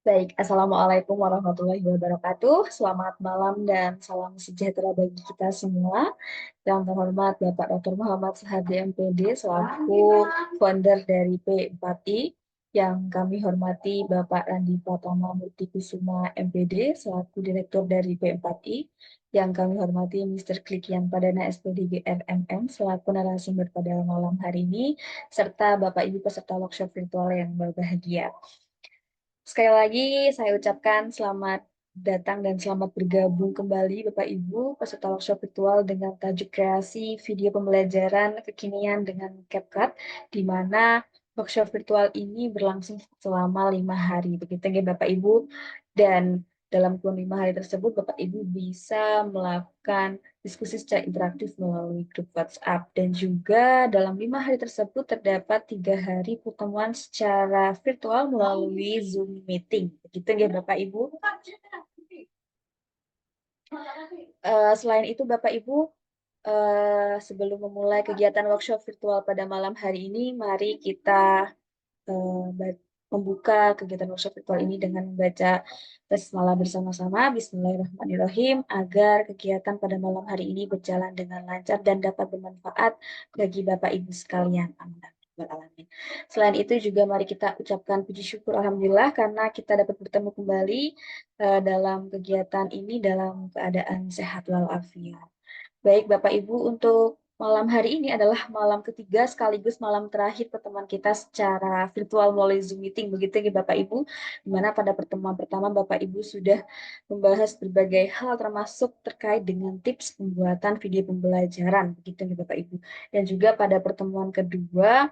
Baik, Assalamualaikum warahmatullahi wabarakatuh. Selamat malam dan salam sejahtera bagi kita semua. Yang terhormat Bapak Dr. Muhammad Suhardi MPD selaku founder dari P4I. Yang kami hormati Bapak Randi Pratama Murti Kusuma MPD selaku Direktur dari P4I. Yang kami hormati Mr. Klikian Padana SPDG RMM selaku narasumber pada malam hari ini, serta Bapak Ibu peserta workshop virtual yang berbahagia. Sekali lagi saya ucapkan selamat datang dan selamat bergabung kembali Bapak Ibu peserta workshop virtual dengan tajuk kreasi video pembelajaran kekinian dengan CapCut, di mana workshop virtual ini berlangsung selama 5 hari. Begitu ya Bapak Ibu. Dan dalam kurun 5 hari tersebut Bapak Ibu bisa melakukan diskusi secara interaktif melalui grup WhatsApp, dan juga dalam 5 hari tersebut terdapat 3 hari pertemuan secara virtual melalui Zoom meeting. Begitu ya Bapak Ibu. Selain itu Bapak Ibu, sebelum memulai kegiatan workshop virtual pada malam hari ini, mari kita membuka kegiatan workshop virtual ini dengan membaca basmalah bersama-sama. Bismillahirrahmanirrahim, agar kegiatan pada malam hari ini berjalan dengan lancar dan dapat bermanfaat bagi Bapak Ibu sekalian. Amin. Alamin. Selain itu juga mari kita ucapkan puji syukur Alhamdulillah karena kita dapat bertemu kembali dalam kegiatan ini dalam keadaan sehat walafiat. Baik, Bapak Ibu, untuk malam hari ini adalah malam ketiga sekaligus malam terakhir pertemuan kita secara virtual melalui Zoom meeting. Begitu ya Bapak Ibu, di mana pada pertemuan pertama Bapak Ibu sudah membahas berbagai hal termasuk terkait dengan tips pembuatan video pembelajaran. Begitu ya Bapak Ibu. Dan juga pada pertemuan kedua,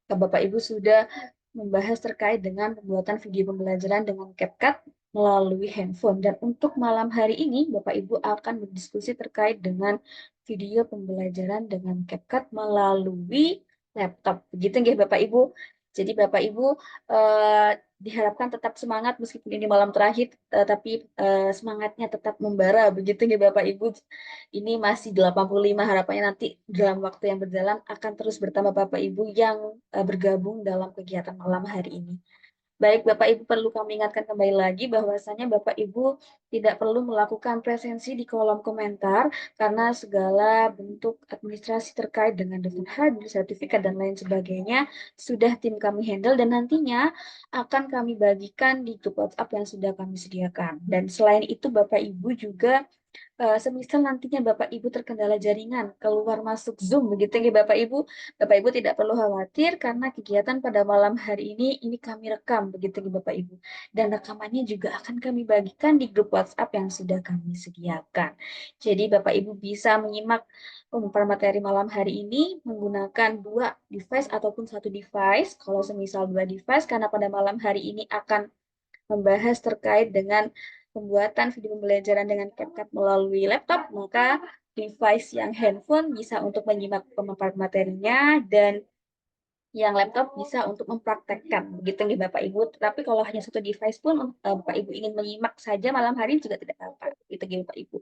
Bapak Ibu sudah membahas terkait dengan pembuatan video pembelajaran dengan CapCut melalui handphone. Dan untuk malam hari ini, Bapak Ibu akan berdiskusi terkait dengan video pembelajaran dengan CapCut melalui laptop. Begitu ya Bapak Ibu. Jadi Bapak Ibu diharapkan tetap semangat meskipun ini malam terakhir, tapi semangatnya tetap membara. Begitu ya Bapak Ibu. Ini masih 85, harapannya nanti dalam waktu yang berjalan akan terus bertambah Bapak Ibu yang bergabung dalam kegiatan malam hari ini. Baik, Bapak Ibu, perlu kami ingatkan kembali lagi bahwasanya Bapak Ibu tidak perlu melakukan presensi di kolom komentar karena segala bentuk administrasi terkait dengan daftar hadir, sertifikat, dan lain sebagainya sudah tim kami handle dan nantinya akan kami bagikan di grup WhatsApp yang sudah kami sediakan. Dan selain itu, Bapak Ibu juga semisal nantinya Bapak Ibu terkendala jaringan keluar masuk Zoom, begitu ya Bapak Ibu tidak perlu khawatir karena kegiatan pada malam hari ini kami rekam, begitu ya Bapak Ibu. Dan rekamannya juga akan kami bagikan di grup WhatsApp yang sudah kami sediakan. Jadi Bapak Ibu bisa menyimak pemaparan materi malam hari ini menggunakan 2 device ataupun 1 device. Kalau semisal 2 device, karena pada malam hari ini akan membahas terkait dengan pembuatan video pembelajaran dengan CapCut melalui laptop, maka device yang handphone bisa untuk menyimak pemaparan materinya dan yang laptop bisa untuk mempraktekkan. Begitu nih Bapak Ibu. Tapi kalau hanya 1 device pun Bapak Ibu ingin menyimak saja malam hari juga tidak apa-apa. Gitu nih Bapak Ibu.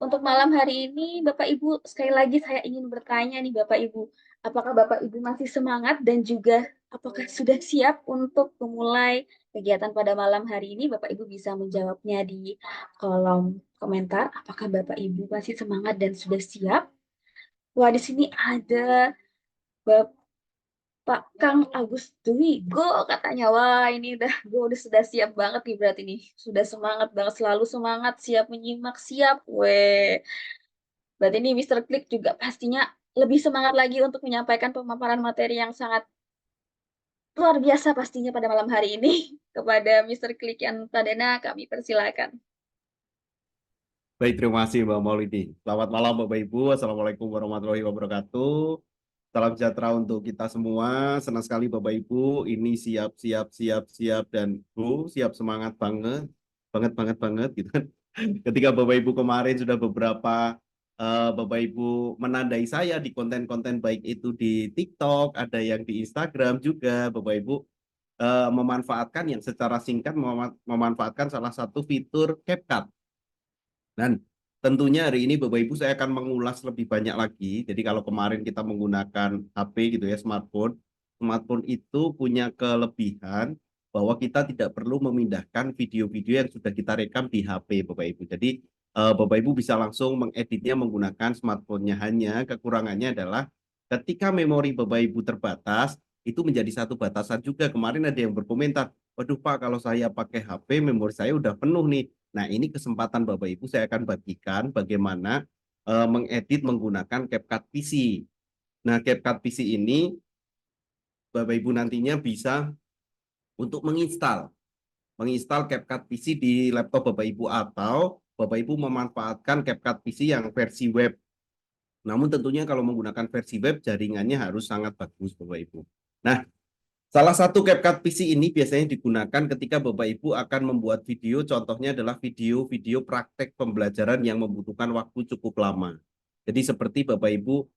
Untuk malam hari ini, Bapak Ibu, sekali lagi saya ingin bertanya nih Bapak Ibu, apakah Bapak Ibu masih semangat dan juga apakah sudah siap untuk memulai kegiatan pada malam hari ini? Bapak Ibu bisa menjawabnya di kolom komentar. Apakah Bapak Ibu masih semangat dan sudah siap? Wah, di sini ada Bapak Kang Agus Dwi Go katanya. Wah, ini udah sudah siap banget nih berarti nih. Sudah semangat banget, selalu semangat, siap menyimak, siap. Weh. Berarti ini Mister Klik juga pastinya lebih semangat lagi untuk menyampaikan pemaparan materi yang sangat luar biasa pastinya pada malam hari ini. Kepada Mister Klik yang Pradana, kami persilakan. Baik, terima kasih Mbak Maulidi. Selamat malam Bapak Ibu. Assalamualaikum warahmatullahi wabarakatuh. Salam sejahtera untuk kita semua. Senang sekali Bapak Ibu. Ini siap, siap, siap, siap dan siap semangat banget, banget, banget, banget gitu kan. Ketika Bapak Ibu kemarin sudah beberapa Bapak Ibu menandai saya di konten-konten baik itu di TikTok, ada yang di Instagram juga, Bapak Ibu memanfaatkan yang secara singkat memanfaatkan salah satu fitur CapCut. Dan tentunya hari ini Bapak Ibu saya akan mengulas lebih banyak lagi. Jadi kalau kemarin kita menggunakan HP gitu ya, smartphone. Smartphone itu punya kelebihan bahwa kita tidak perlu memindahkan video-video yang sudah kita rekam di HP, Bapak Ibu. Jadi Bapak Ibu bisa langsung mengeditnya menggunakan smartphone-nya. Hanya kekurangannya adalah ketika memori Bapak Ibu terbatas, itu menjadi satu batasan juga. Kemarin ada yang berkomentar, waduh Pak, kalau saya pakai HP, memori saya udah penuh nih. Nah, ini kesempatan Bapak Ibu saya akan bagikan bagaimana mengedit menggunakan CapCut PC. Nah, CapCut PC ini Bapak Ibu nantinya bisa untuk menginstal CapCut PC di laptop Bapak Ibu, atau Bapak Ibu memanfaatkan CapCut PC yang versi web. Namun tentunya kalau menggunakan versi web, jaringannya harus sangat bagus Bapak Ibu. Nah, salah satu CapCut PC ini biasanya digunakan ketika Bapak Ibu akan membuat video, contohnya adalah video-video praktek pembelajaran yang membutuhkan waktu cukup lama. Jadi seperti Bapak Ibu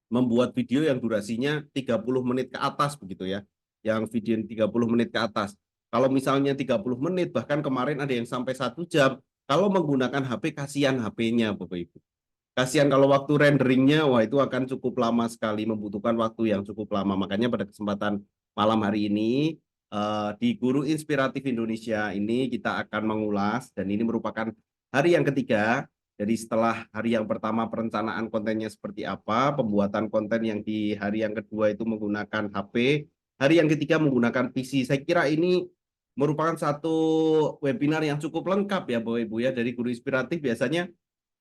membuat video yang durasinya 30 menit ke atas begitu ya. Yang video 30 menit ke atas. Kalau misalnya 30 menit, bahkan kemarin ada yang sampai 1 jam, kalau menggunakan HP, kasihan HP-nya Bapak Ibu. Kasihan kalau waktu renderingnya, wah itu akan cukup lama sekali, membutuhkan waktu yang cukup lama. Makanya pada kesempatan malam hari ini, di Guru Inspiratif Indonesia ini kita akan mengulas, dan ini merupakan hari yang ketiga. Jadi setelah hari yang pertama perencanaan kontennya seperti apa, pembuatan konten yang di hari yang kedua itu menggunakan HP, hari yang ketiga menggunakan PC. Saya kira ini merupakan satu webinar yang cukup lengkap ya Bapak Ibu ya. Dari Guru Inspiratif biasanya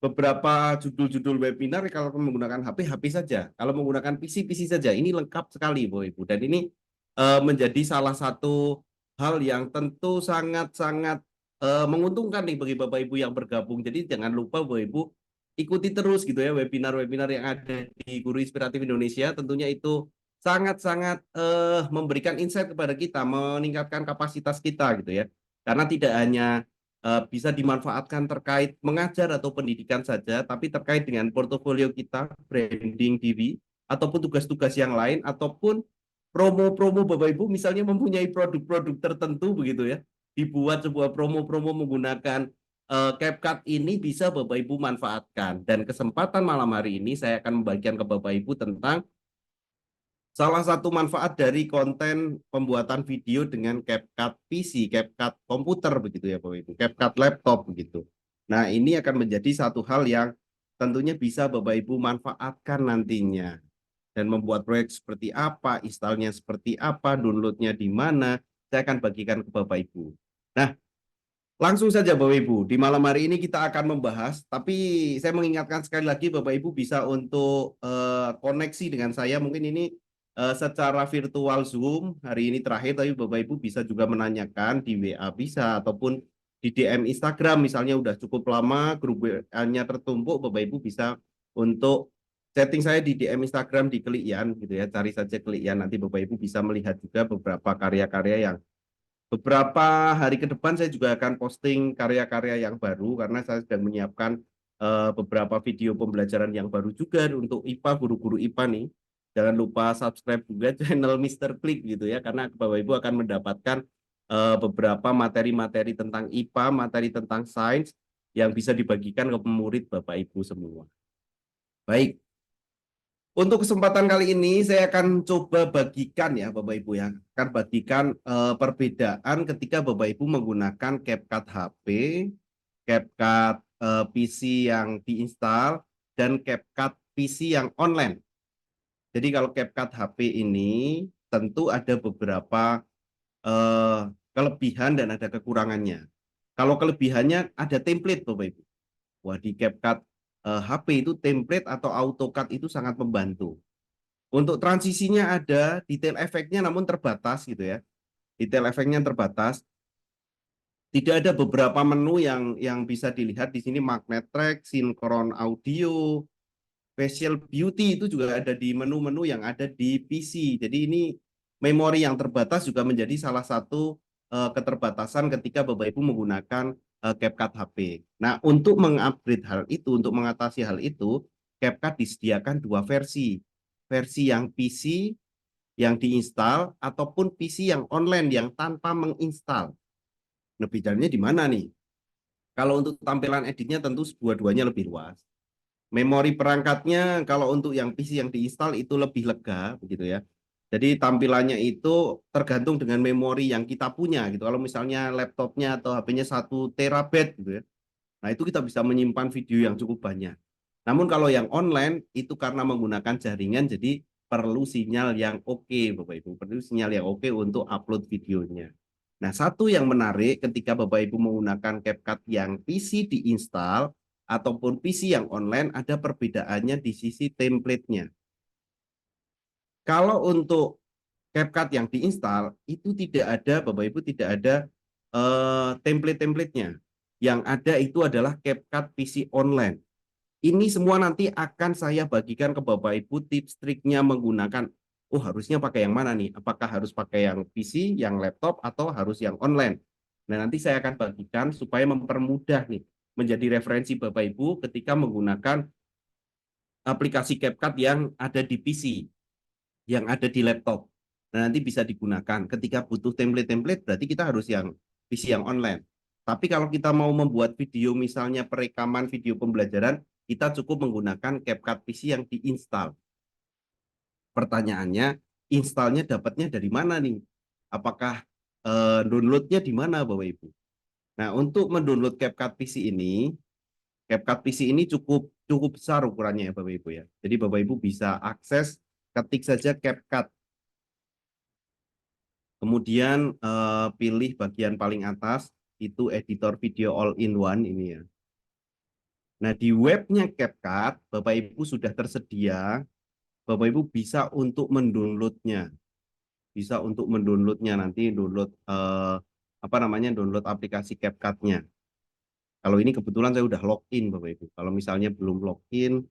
beberapa judul-judul webinar kalau menggunakan HP, HP saja. Kalau menggunakan PC, PC saja. Ini lengkap sekali Bapak Ibu. Dan ini menjadi salah satu hal yang tentu sangat-sangat menguntungkan nih bagi Bapak Ibu yang bergabung. Jadi jangan lupa Bapak Ibu ikuti terus gitu ya webinar-webinar yang ada di Guru Inspiratif Indonesia. Tentunya itu sangat-sangat memberikan insight kepada kita, meningkatkan kapasitas kita gitu ya. Karena tidak hanya bisa dimanfaatkan terkait mengajar atau pendidikan saja, tapi terkait dengan portofolio kita, branding diri, ataupun tugas-tugas yang lain, ataupun promo-promo Bapak Ibu misalnya mempunyai produk-produk tertentu begitu ya, dibuat sebuah promo-promo menggunakan CapCut ini bisa Bapak Ibu manfaatkan. Dan kesempatan malam hari ini saya akan membagikan ke Bapak Ibu tentang salah satu manfaat dari konten pembuatan video dengan CapCut PC, CapCut komputer begitu ya Bapak Ibu, CapCut laptop begitu. Nah, ini akan menjadi satu hal yang tentunya bisa Bapak Ibu manfaatkan nantinya. Dan membuat proyek seperti apa, installnya seperti apa, downloadnya di mana, saya akan bagikan ke Bapak Ibu. Nah, langsung saja Bapak Ibu, di malam hari ini kita akan membahas, tapi saya mengingatkan sekali lagi Bapak Ibu bisa untuk koneksi dengan saya, mungkin ini secara virtual Zoom hari ini terakhir, tapi Bapak Ibu bisa juga menanyakan di WA bisa, ataupun di DM Instagram misalnya udah cukup lama grup WA-nya tertumpuk, Bapak Ibu bisa untuk setting saya di DM Instagram di Klik Yan gitu ya, cari saja Klik Yan, nanti Bapak Ibu bisa melihat juga beberapa karya-karya yang beberapa hari ke depan saya juga akan posting karya-karya yang baru, karena saya sedang menyiapkan beberapa video pembelajaran yang baru juga untuk IPA, guru-guru IPA nih. Jangan lupa subscribe juga channel Mister Klik gitu ya, karena Bapak Ibu akan mendapatkan beberapa materi-materi tentang IPA, materi tentang sains yang bisa dibagikan ke murid Bapak Ibu semua. Baik, untuk kesempatan kali ini saya akan coba bagikan ya Bapak Ibu ya, akan bagikan perbedaan ketika Bapak Ibu menggunakan CapCut HP, CapCut PC yang diinstal, dan CapCut PC yang online. Jadi kalau CapCut HP ini tentu ada beberapa kelebihan dan ada kekurangannya. Kalau kelebihannya ada template Bapak Ibu. Wah, di CapCut HP itu template atau AutoCAD itu sangat membantu. Untuk transisinya ada, detail efeknya namun terbatas gitu ya. Detail efeknya terbatas. Tidak ada beberapa menu yang bisa dilihat di sini, magnet track, sinkron audio, facial beauty itu juga ada di menu-menu yang ada di PC. Jadi ini memori yang terbatas juga menjadi salah satu keterbatasan ketika Bapak Ibu menggunakan CapCut HP. Nah, untuk mengupgrade hal itu, untuk mengatasi hal itu, CapCut disediakan dua versi. Versi yang PC yang diinstal ataupun PC yang online yang tanpa menginstal. Nah, bedanya di mana nih? Kalau untuk tampilan editnya tentu dua-duanya lebih luas. Memori perangkatnya kalau untuk yang PC yang diinstal itu lebih lega begitu ya. Jadi tampilannya itu tergantung dengan memori yang kita punya gitu. Kalau misalnya laptopnya atau HP-nya 1 TB gitu ya. Nah, itu kita bisa menyimpan video yang cukup banyak. Namun kalau yang online itu karena menggunakan jaringan jadi perlu sinyal yang oke, Bapak Ibu. Perlu sinyal yang oke untuk upload videonya. Nah, satu yang menarik ketika Bapak Ibu menggunakan CapCut yang PC diinstal ataupun PC yang online ada perbedaannya di sisi template-nya. Kalau untuk CapCut yang diinstal itu tidak ada, Bapak Ibu, tidak ada template-templatenya. Yang ada itu adalah CapCut PC online. Ini semua nanti akan saya bagikan ke Bapak Ibu tips triknya menggunakan, oh harusnya pakai yang mana nih? Apakah harus pakai yang PC, yang laptop, atau harus yang online? Nah, nanti saya akan bagikan supaya mempermudah nih, menjadi referensi Bapak Ibu ketika menggunakan aplikasi CapCut yang ada di PC, yang ada di laptop. Nah, nanti bisa digunakan. Ketika butuh template-template, berarti kita harus yang PC yang online. Tapi kalau kita mau membuat video, misalnya perekaman video pembelajaran, kita cukup menggunakan CapCut PC yang diinstal. Pertanyaannya, installnya dapatnya dari mana nih? Apakah downloadnya di mana, Bapak Ibu? Nah, untuk mendownload CapCut PC ini, CapCut PC ini cukup cukup besar ukurannya ya, Bapak Ibu ya. Jadi Bapak Ibu bisa akses, ketik saja CapCut. Kemudian pilih bagian paling atas, itu editor video all-in-one ini ya. Nah, di webnya CapCut, Bapak Ibu sudah tersedia, Bapak Ibu bisa untuk mendownloadnya. Bisa untuk mendownloadnya nanti download apa namanya download aplikasi CapCut-nya. Kalau ini kebetulan saya udah login Bapak Ibu. Kalau misalnya belum login,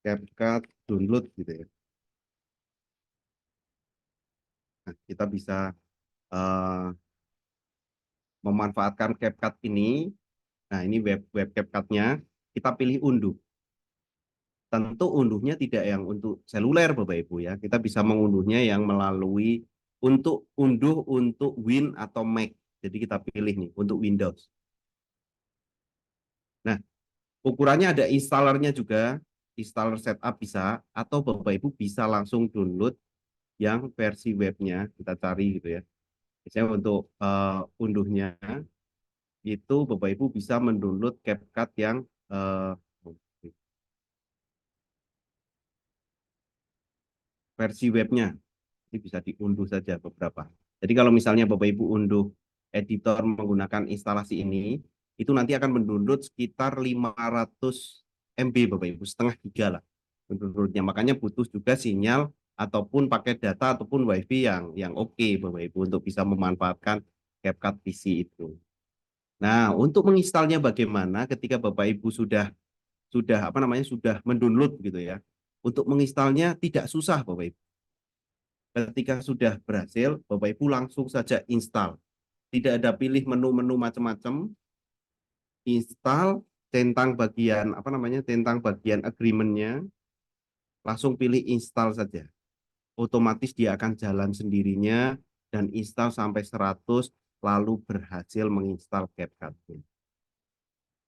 CapCut download gitu ya. Nah, kita bisa uh, memanfaatkan CapCut ini. Nah, ini web CapCut-nya. Kita pilih unduh. Tentu unduhnya tidak yang untuk seluler Bapak Ibu ya. Kita bisa mengunduhnya yang melalui untuk unduh untuk Win atau Mac. Jadi kita pilih nih untuk Windows. Nah, ukurannya ada installernya juga, installer setup bisa, atau Bapak Ibu bisa langsung download yang versi webnya, kita cari gitu ya. Misalnya untuk unduhnya, itu Bapak Ibu bisa mendownload CapCut yang versi webnya. Ini bisa diunduh saja beberapa. Jadi kalau misalnya Bapak Ibu unduh editor menggunakan instalasi ini, itu nanti akan mendownload sekitar 500 MB Bapak Ibu, setengah giga lah mendownloadnya. Makanya butuh juga sinyal ataupun pakai data ataupun WiFi yang oke Bapak Ibu untuk bisa memanfaatkan CapCut PC itu. Nah, untuk menginstalnya bagaimana ketika Bapak Ibu sudah apa namanya sudah mendownload gitu ya. Untuk menginstalnya tidak susah Bapak Ibu. Ketika sudah berhasil, Bapak Ibu langsung saja install. Tidak ada pilih menu-menu macam-macam. Install, centang bagian apa namanya? Centang bagian agreement-nya, langsung pilih install saja. Otomatis dia akan jalan sendirinya dan install sampai 100 lalu berhasil menginstal CapCut.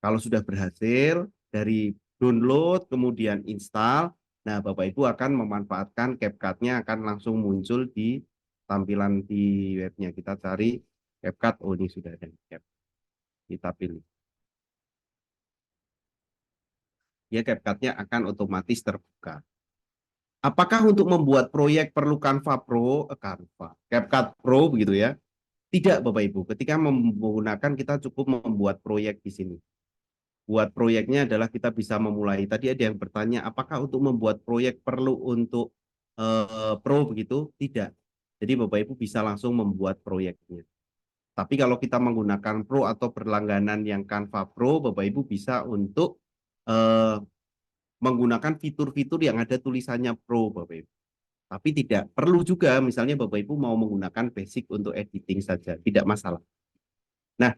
Kalau sudah berhasil dari download kemudian install, nah Bapak Ibu akan memanfaatkan CapCut-nya akan langsung muncul di tampilan di webnya. Kita cari CapCut, oh ini sudah ada CapCut. Kita pilih. Ya CapCut-nya akan otomatis terbuka. Apakah untuk membuat proyek perlu Canva Pro, Canva, CapCut Pro begitu ya? Tidak Bapak Ibu, ketika menggunakan kita cukup membuat proyek di sini. Buat proyeknya adalah kita bisa memulai. Tadi ada yang bertanya, apakah untuk membuat proyek perlu untuk pro begitu? Tidak. Jadi Bapak Ibu bisa langsung membuat proyeknya. Tapi kalau kita menggunakan pro atau berlangganan yang Canva Pro, Bapak Ibu bisa untuk eh, menggunakan fitur-fitur yang ada tulisannya pro, Bapak Ibu. Tapi tidak perlu juga, misalnya Bapak Ibu mau menggunakan basic untuk editing saja, tidak masalah. Nah,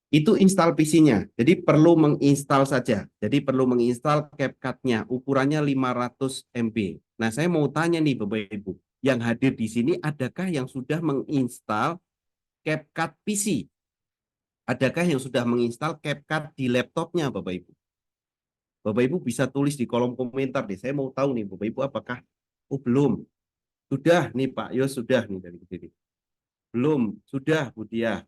itu install PC-nya. Jadi perlu menginstal saja. Jadi perlu menginstal CapCut-nya. Ukurannya 500 MB. Nah, saya mau tanya nih Bapak Ibu. Yang hadir di sini adakah yang sudah menginstal CapCut PC? Adakah yang sudah menginstal CapCut di laptopnya Bapak Ibu? Bapak Ibu bisa tulis di kolom komentar deh. Saya mau tahu nih Bapak Ibu apakah oh belum. Sudah nih Pak Yos, sudah nih dari sini. Belum, sudah Bu Diah.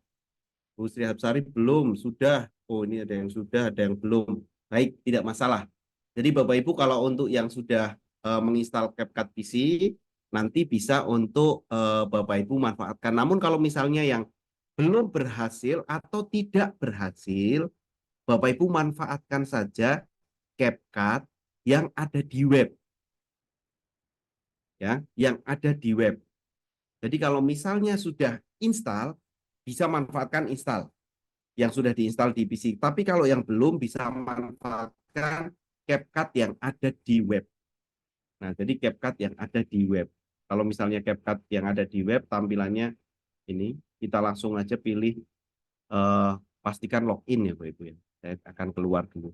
Bu Sri Hapsari belum, sudah. Oh ini ada yang sudah, ada yang belum. Baik, tidak masalah. Jadi Bapak Ibu kalau untuk yang sudah menginstal CapCut PC, nanti bisa untuk Bapak Ibu manfaatkan. Namun kalau misalnya yang belum berhasil atau tidak berhasil, Bapak Ibu manfaatkan saja CapCut yang ada di web, ya, yang ada di web. Jadi kalau misalnya sudah install, bisa manfaatkan install yang sudah diinstal di PC. Tapi kalau yang belum, bisa manfaatkan CapCut yang ada di web. Nah, jadi CapCut yang ada di web. Kalau misalnya CapCut yang ada di web, tampilannya ini, kita langsung aja pilih, eh, pastikan login ya Bapak Ibu ya. Saya akan keluar dulu.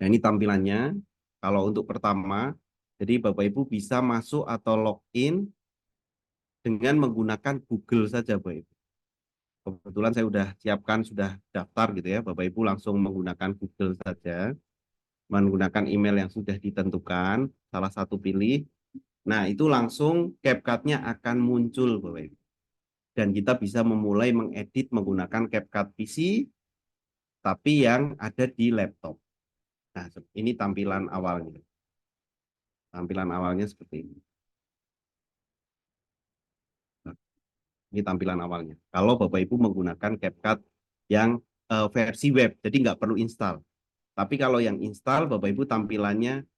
Nah, ini tampilannya. Kalau untuk pertama, jadi Bapak Ibu bisa masuk atau login dengan menggunakan Google saja Bapak Ibu. Kebetulan saya sudah siapkan, sudah daftar gitu ya. Bapak Ibu langsung menggunakan Google saja, menggunakan email yang sudah ditentukan, salah satu pilih. Nah, itu langsung CapCut-nya akan muncul Bapak Ibu. Dan kita bisa memulai mengedit menggunakan CapCut PC, tapi yang ada di laptop. Nah, ini tampilan awalnya. Tampilan awalnya seperti ini. Nah, ini tampilan awalnya. Kalau Bapak Ibu menggunakan CapCut yang versi web, jadi nggak perlu install. Tapi kalau yang install, Bapak Ibu tampilannya,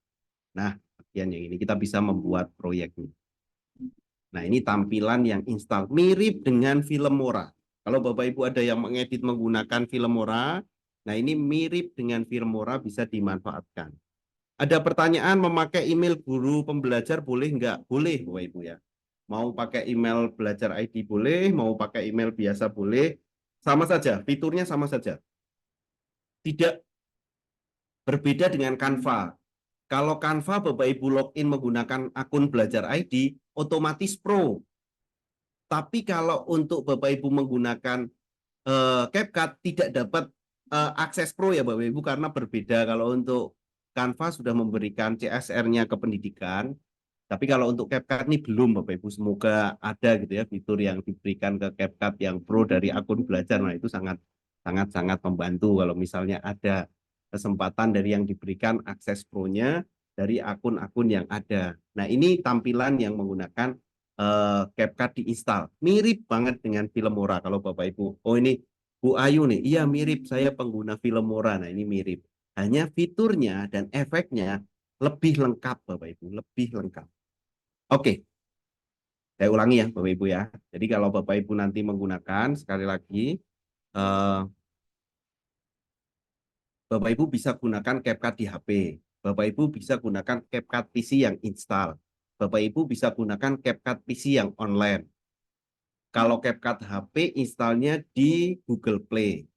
nah, bagian yang ini kita bisa membuat proyeknya. Nah, ini tampilan yang install. Mirip dengan Filmora. Kalau Bapak Ibu ada yang mengedit menggunakan Filmora, nah ini mirip dengan Filmora, bisa dimanfaatkan. Ada pertanyaan, memakai email guru pembelajar boleh nggak? Boleh, Bapak Ibu ya. Mau pakai email belajar ID boleh, mau pakai email biasa boleh. Sama saja, fiturnya sama saja. Tidak berbeda dengan Canva. Kalau Canva Bapak Ibu login menggunakan akun belajar ID, otomatis pro. Tapi kalau untuk Bapak Ibu menggunakan CapCut tidak dapat akses pro ya Bapak Ibu, karena berbeda. Kalau untuk Canva sudah memberikan CSR-nya ke pendidikan, tapi kalau untuk CapCut ini belum Bapak Ibu. Semoga ada gitu ya fitur yang diberikan ke CapCut yang pro dari akun belajar. Nah, itu sangat sangat sangat membantu kalau misalnya ada kesempatan dari yang diberikan akses pro-nya dari akun-akun yang ada. Nah, ini tampilan yang menggunakan CapCut diinstal. Mirip banget dengan Filmora kalau Bapak Ibu. Oh, ini Bu Ayu nih. Iya, mirip, saya pengguna Filmora. Nah, ini mirip. Hanya fiturnya dan efeknya lebih lengkap Bapak Ibu, lebih lengkap. Oke, saya ulangi ya Bapak Ibu ya. Jadi kalau Bapak Ibu nanti menggunakan, sekali lagi, eh, Bapak Ibu bisa gunakan CapCut di HP. Bapak Ibu bisa gunakan CapCut PC yang install. Bapak Ibu bisa gunakan CapCut PC yang online. Kalau CapCut HP installnya di Google Play.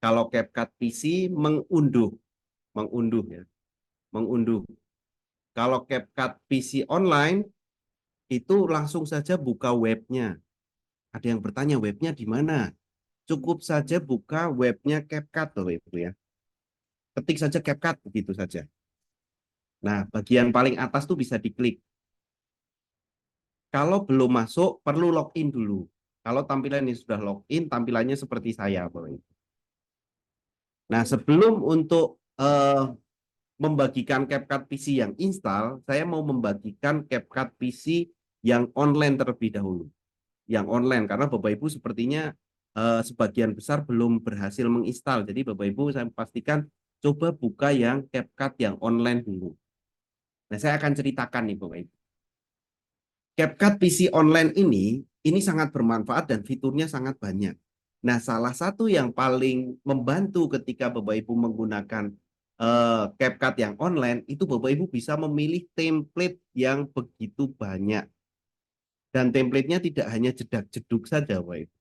Kalau CapCut PC mengunduh, mengunduh ya, mengunduh. Kalau CapCut PC online itu langsung saja buka webnya. Ada yang bertanya webnya di mana? Cukup saja buka webnya CapCut Bapak Ibu ya. Ketik saja CapCut begitu saja. Nah, bagian paling atas tuh bisa diklik. Kalau belum masuk, perlu login dulu. Kalau tampilan ini sudah login, tampilannya seperti saya Bapak Ibu. Nah, sebelum untuk membagikan CapCut PC yang install, saya mau membagikan CapCut PC yang online terlebih dahulu. Yang online, karena Bapak Ibu sepertinya sebagian besar belum berhasil menginstal. Jadi Bapak Ibu saya pastikan coba buka yang CapCut yang online dulu. Nah, saya akan ceritakan nih Bapak Ibu. CapCut PC online ini sangat bermanfaat dan fiturnya sangat banyak. Nah, salah satu yang paling membantu ketika Bapak Ibu menggunakan CapCut yang online, itu Bapak Ibu bisa memilih template yang begitu banyak. Dan template-nya tidak hanya jedak-jeduk saja, Bapak Ibu.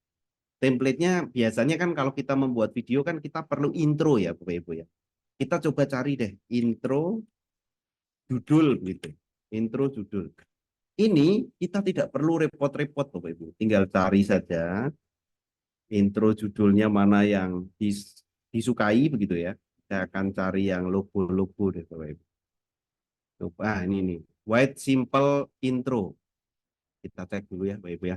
Template-nya biasanya kan kalau kita membuat video kan kita perlu intro ya, Bapak Ibu ya. Kita coba cari deh, intro, judul gitu. Intro, judul. Ini kita tidak perlu repot-repot, Bapak Ibu. Tinggal cari saja intro judulnya mana yang disukai begitu ya. Saya akan cari yang logo-logo deh Bapak Ibu. Coba ini nih. White Simple Intro. Kita cek dulu ya Bapak Ibu ya.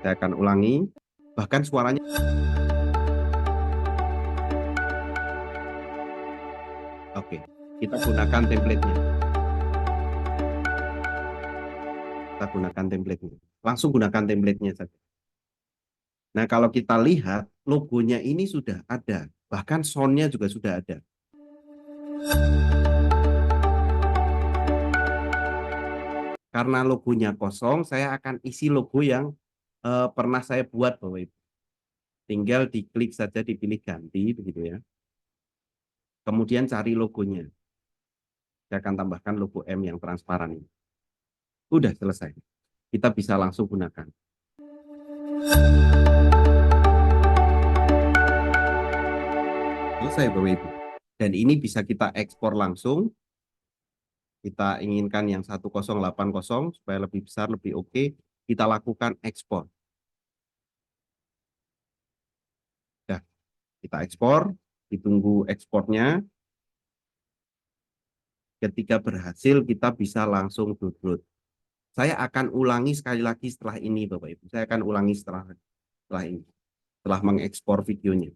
Saya akan ulangi, bahkan suaranya. Oke, kita gunakan template-nya. Kita gunakan template-nya. Langsung gunakan template-nya saja. Nah, kalau kita lihat, logonya ini sudah ada. Bahkan sound-nya juga sudah ada. Karena logonya kosong, saya akan isi logo yang pernah saya buat, Bapak Ibu. Tinggal diklik saja, dipilih ganti, begitu ya. Kemudian cari logonya. Saya akan tambahkan logo M yang transparan ini. Udah selesai. Kita bisa langsung gunakan. Selesai Bapak Ibu. Dan ini bisa kita ekspor langsung. Kita inginkan yang 1080 supaya lebih besar, lebih oke. Kita lakukan ekspor. Nah, kita ekspor, ditunggu ekspornya. Ketika berhasil, kita bisa langsung download. Saya akan ulangi sekali lagi setelah ini, Bapak Ibu. Saya akan ulangi setelah ini, setelah mengekspor videonya.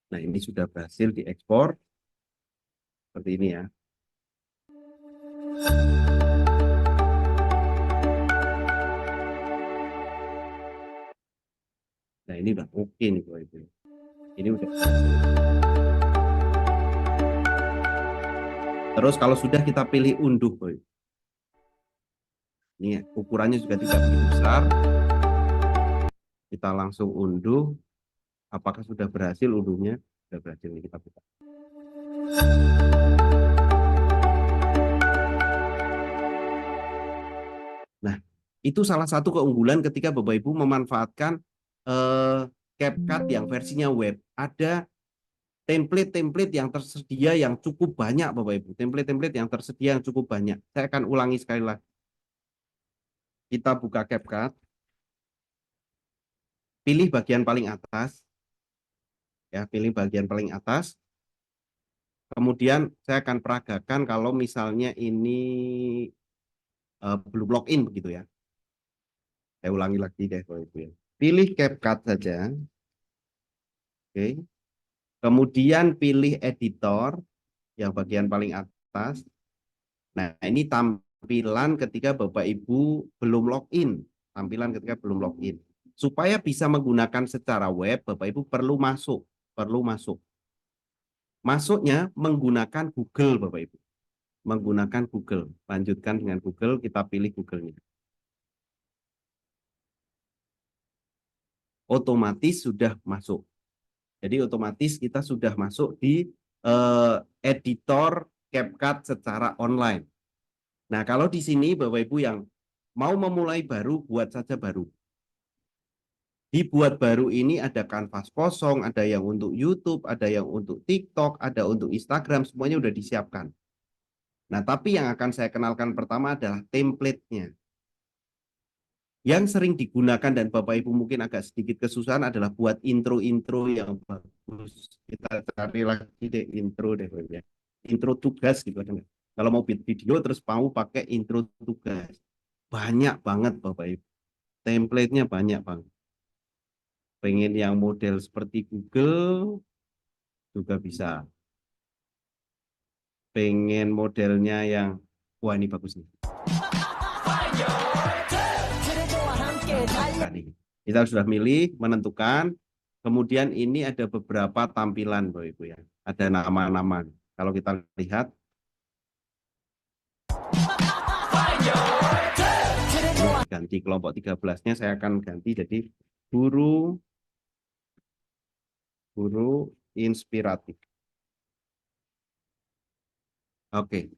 Nah, ini sudah berhasil diekspor. Seperti ini ya. Nah, ini udah oke nih, Bapak Ibu. Ini udah berhasil. Terus kalau sudah kita pilih unduh, Bapak Ibu. Ini ya, ukurannya juga tidak begitu besar. Kita langsung unduh. Apakah sudah berhasil unduhnya? Sudah berhasil, nih kita buka. Nah, itu salah satu keunggulan ketika Bapak Ibu memanfaatkan CapCut yang versinya web. Ada template-template yang tersedia yang cukup banyak, Bapak Ibu. Template-template yang tersedia yang cukup banyak. Saya akan ulangi sekali lagi. Kita buka CapCut. Pilih bagian paling atas. Ya, pilih bagian paling atas. Kemudian saya akan peragakan kalau misalnya ini belum login begitu ya. Saya ulangi lagi deh Bapak Ibu ya. Pilih CapCut saja. Oke. Kemudian pilih editor yang bagian paling atas. Nah, ini tampilan ketika Bapak Ibu belum login. Tampilan ketika belum login. Supaya bisa menggunakan secara web, Bapak Ibu perlu masuk. Perlu masuk. Masuknya menggunakan Google, Bapak Ibu. Menggunakan Google. Lanjutkan dengan Google, kita pilih Google-nya. Otomatis sudah masuk. Jadi otomatis kita sudah masuk di editor CapCut secara online. Nah, kalau di sini Bapak Ibu yang mau memulai baru, buat saja baru. Dibuat baru ini ada kanvas kosong, ada yang untuk YouTube, ada yang untuk TikTok, ada untuk Instagram, semuanya sudah disiapkan. Nah, tapi yang akan saya kenalkan pertama adalah template-nya. Yang sering digunakan dan Bapak Ibu mungkin agak sedikit kesusahan adalah buat intro-intro yang bagus. Kita cari lagi deh intro deh, Bapak ya. Intro tugas gitu kan. Kalau mau bikin video terus mau pakai intro tugas. Banyak banget Bapak Ibu. Template-nya banyak banget. Pengen yang model seperti Google juga bisa. Pengen modelnya yang wah ini bagus nih. Nah, kita sudah milih, menentukan. Kemudian ini ada beberapa tampilan, Bapak Ibu ya. Ada nama-nama. Kalau kita lihat, ganti kelompok 13-nya saya akan ganti jadi guru inspiratif. Oke,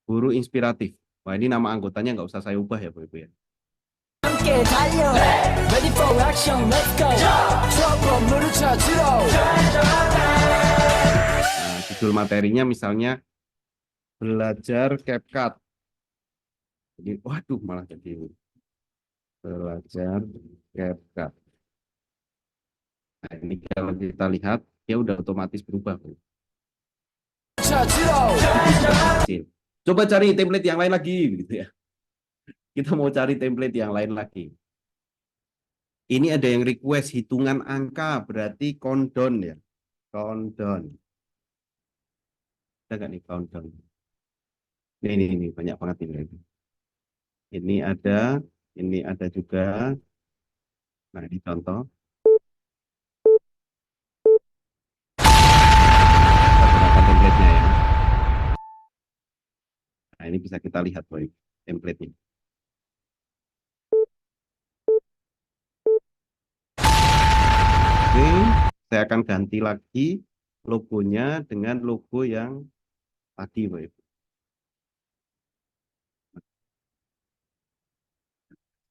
guru inspiratif. Wah ini nama anggotanya nggak usah saya ubah ya, Bapak Ibu ya. Nah, judul materinya misalnya belajar CapCut. Jadi, waduh malah jadi ini. Belajar CapCut. Nah, ini kalau kita lihat, dia udah otomatis berubah. Coba cari template yang lain lagi, gitu ya. Kita mau cari template yang lain lagi. Ini ada yang request hitungan angka, berarti countdown ya. Countdown. Ada nggak nih countdown? Ini banyak banget ini. Ini ada juga. Nah, ini contoh. Kita gunakan template-nya ya. Nah, ini bisa kita lihat, boy, template-nya. Oke, saya akan ganti lagi logonya dengan logo yang tadi, boy.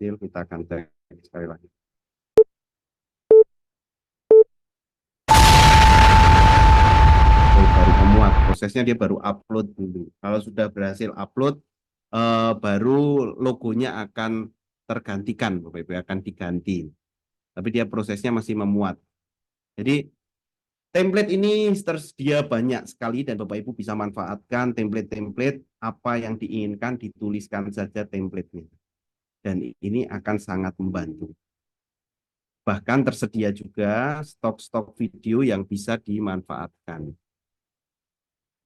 Kita akan cek sekali lagi. Oh, baru memuat, prosesnya dia baru upload dulu. Kalau sudah berhasil upload, baru logonya akan tergantikan, Bapak Ibu, akan diganti. Tapi dia prosesnya masih memuat. Jadi template ini tersedia banyak sekali dan Bapak Ibu bisa manfaatkan template-template apa yang diinginkan, dituliskan saja template-nya. Dan ini akan sangat membantu. Bahkan tersedia juga stok-stok video yang bisa dimanfaatkan.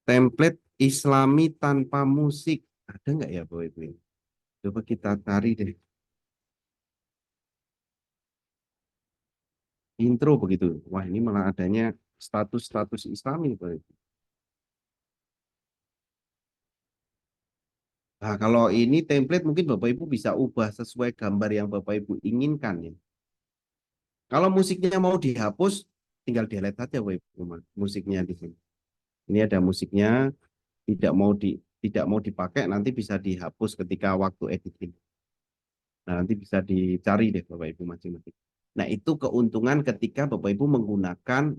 Template Islami tanpa musik. Ada nggak ya, Bapak Ibu? Coba kita cari deh. Intro begitu. Wah, ini malah adanya status-status Islami, Bapak Ibu. Nah, kalau ini template mungkin Bapak Ibu bisa ubah sesuai gambar yang Bapak Ibu inginkan ya. Kalau musiknya mau dihapus, tinggal delete saja Bapak Ibu musiknya di sini. Ini ada musiknya, tidak mau dipakai nanti bisa dihapus ketika waktu editing. Nah, nanti bisa dicari deh Bapak Ibu masing-masing. Nah, itu keuntungan ketika Bapak Ibu menggunakan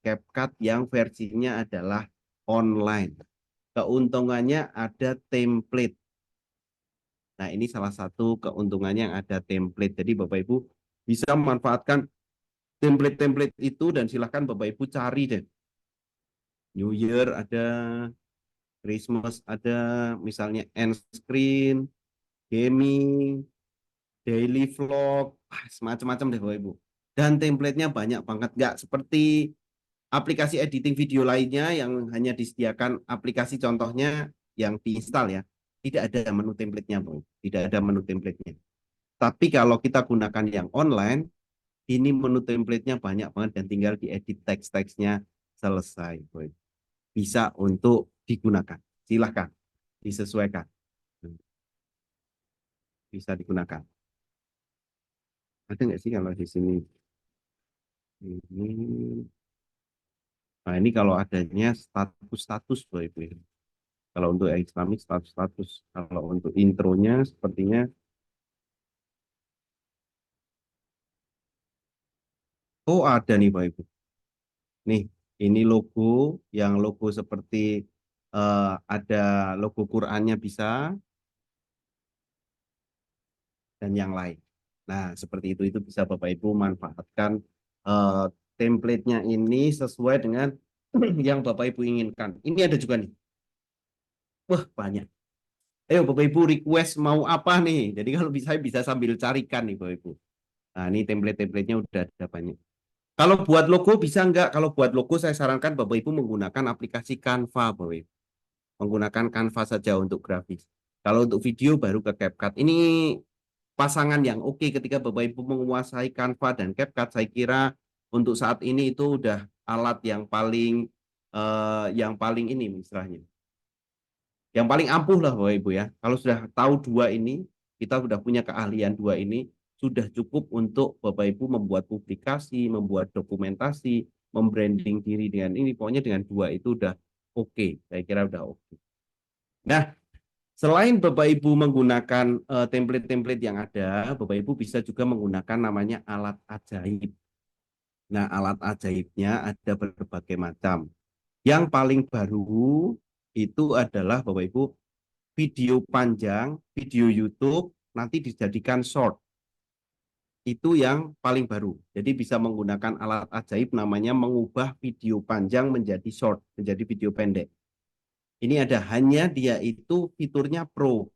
CapCut yang versinya adalah online. Keuntungannya ada template. Nah, ini salah satu keuntungannya yang ada template. Jadi Bapak Ibu bisa memanfaatkan template-template itu dan silahkan Bapak Ibu cari deh. New Year ada, Christmas ada, misalnya end screen, gaming, daily vlog, semacam-macam deh Bapak Ibu. Dan template-nya banyak banget, nggak seperti aplikasi editing video lainnya yang hanya disediakan aplikasi contohnya yang diinstal ya. Tidak ada menu template-nya, Bang. Tidak ada menu template-nya. Tapi kalau kita gunakan yang online, ini menu template-nya banyak banget dan tinggal diedit teks-teksnya selesai, Bang. Bisa untuk digunakan. Silahkan disesuaikan. Bisa digunakan. Ada nggak sih kalau di sini? Ini, nah ini kalau adanya status-status, Bapak Ibu. Kalau untuk yang Islamic status-status, kalau untuk intronya sepertinya, oh ada nih Bapak Ibu. Nih, ini logo, yang logo seperti ada logo Qurannya bisa, dan yang lain. Nah, seperti itu bisa Bapak Ibu manfaatkan eh, template-nya ini sesuai dengan yang Bapak Ibu inginkan. Ini ada juga nih. Wah, banyak. Ayo Bapak Ibu request mau apa nih? Jadi kalau bisa sambil carikan nih Bapak Ibu. Nah, ini template-templatenya udah ada banyak. Kalau buat logo bisa enggak? Kalau buat logo saya sarankan Bapak Ibu menggunakan aplikasi Canva, Bapak Ibu. Menggunakan Canva saja untuk grafis. Kalau untuk video baru ke CapCut. Ini pasangan yang oke ketika Bapak Ibu menguasai Canva dan CapCut. Saya kira untuk saat ini itu udah alat yang paling ini istilahnya. Yang paling ampuh lah Bapak Ibu ya. Kalau sudah tahu dua ini, kita sudah punya keahlian dua ini, sudah cukup untuk Bapak Ibu membuat publikasi, membuat dokumentasi, membranding diri dengan ini. Pokoknya dengan dua itu udah oke. Saya kira udah oke. Nah, selain Bapak Ibu menggunakan template-template yang ada, Bapak Ibu bisa juga menggunakan namanya alat ajaib. Nah, alat ajaibnya ada berbagai macam. Yang paling baru itu adalah Bapak Ibu video panjang, video YouTube, nanti dijadikan short. Itu yang paling baru. Jadi bisa menggunakan alat ajaib namanya mengubah video panjang menjadi short, menjadi video pendek. Ini ada hanya dia itu fiturnya Pro.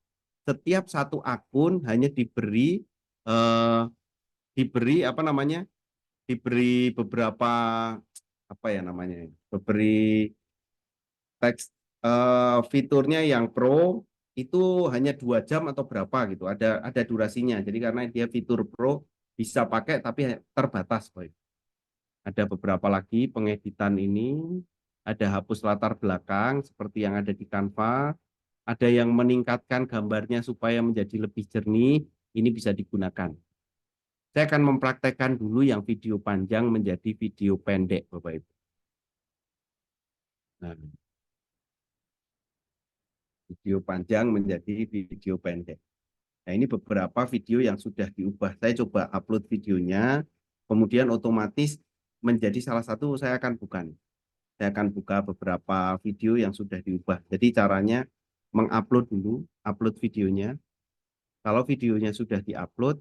Setiap satu akun hanya eh, diberi apa namanya? Diberi beberapa apa ya namanya? Diberi teks fiturnya yang Pro itu hanya 2 jam atau berapa gitu. Ada durasinya. Jadi karena dia fitur Pro bisa pakai tapi terbatas, Boy. Ada beberapa lagi pengeditan ini, ada hapus latar belakang seperti yang ada di Canva, ada yang meningkatkan gambarnya supaya menjadi lebih jernih, ini bisa digunakan. Saya akan mempraktekkan dulu yang video panjang menjadi video pendek, Bapak Ibu. Nah, video panjang menjadi video pendek. Nah, ini beberapa video yang sudah diubah. Saya coba upload videonya, kemudian otomatis menjadi salah satu saya akan buka. Saya akan buka beberapa video yang sudah diubah. Jadi caranya mengupload dulu, upload videonya. Kalau videonya sudah diupload,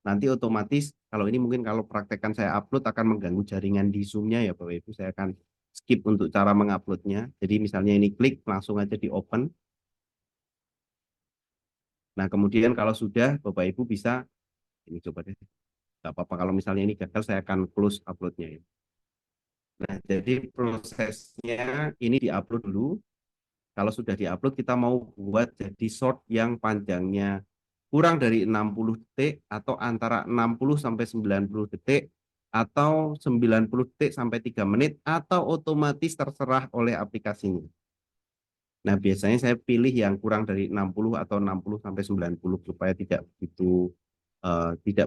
nanti otomatis kalau ini mungkin kalau praktekkan saya upload akan mengganggu jaringan di Zoom-nya ya Bapak Ibu. Saya akan skip untuk cara menguploadnya. Jadi misalnya ini klik langsung aja di open. Nah kemudian kalau sudah Bapak Ibu bisa ini coba deh. Gak apa-apa kalau misalnya ini gagal saya akan close uploadnya ya. Nah jadi prosesnya ini diupload dulu. Kalau sudah diupload, kita mau buat jadi short yang panjangnya kurang dari 60 detik atau antara 60 sampai 90 detik atau 90 detik sampai 3 menit atau otomatis terserah oleh aplikasinya. Nah, biasanya saya pilih yang kurang dari 60 atau 60 sampai 90 supaya tidak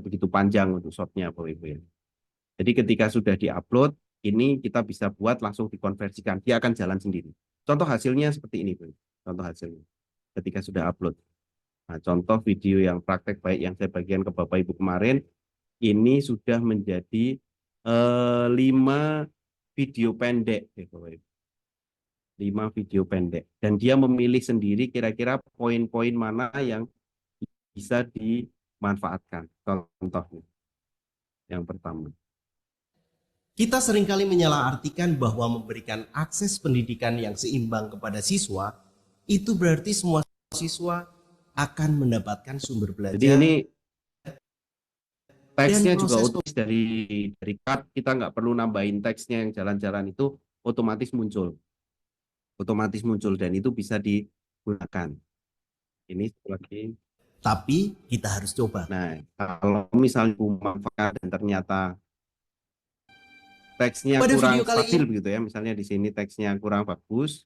begitu panjang untuk shortnya Bapak Ibu ya. Jadi ketika sudah diupload, ini kita bisa buat langsung dikonversikan. Dia akan jalan sendiri. Contoh hasilnya seperti ini, Bu. Contoh hasilnya ketika sudah upload. Nah, contoh video yang praktek baik yang saya bagikan ke Bapak Ibu kemarin, ini sudah menjadi 5 video pendek, ya, Bapak Ibu. 5 video pendek. Dan dia memilih sendiri kira-kira poin-poin mana yang bisa dimanfaatkan. Contohnya, yang pertama. Kita seringkali menyalahartikan bahwa memberikan akses pendidikan yang seimbang kepada siswa itu berarti semua siswa akan mendapatkan sumber belajar. Jadi ini teksnya dan juga proses otomatis dari cut, kita nggak perlu nambahin teksnya yang jalan-jalan itu otomatis muncul dan itu bisa digunakan. Ini lagi. tapi kita harus coba. Nah, kalau misalnya manfaat dan ternyata teksnya Pada kurang video kali stabil ini, begitu ya, misalnya di sini teksnya kurang bagus,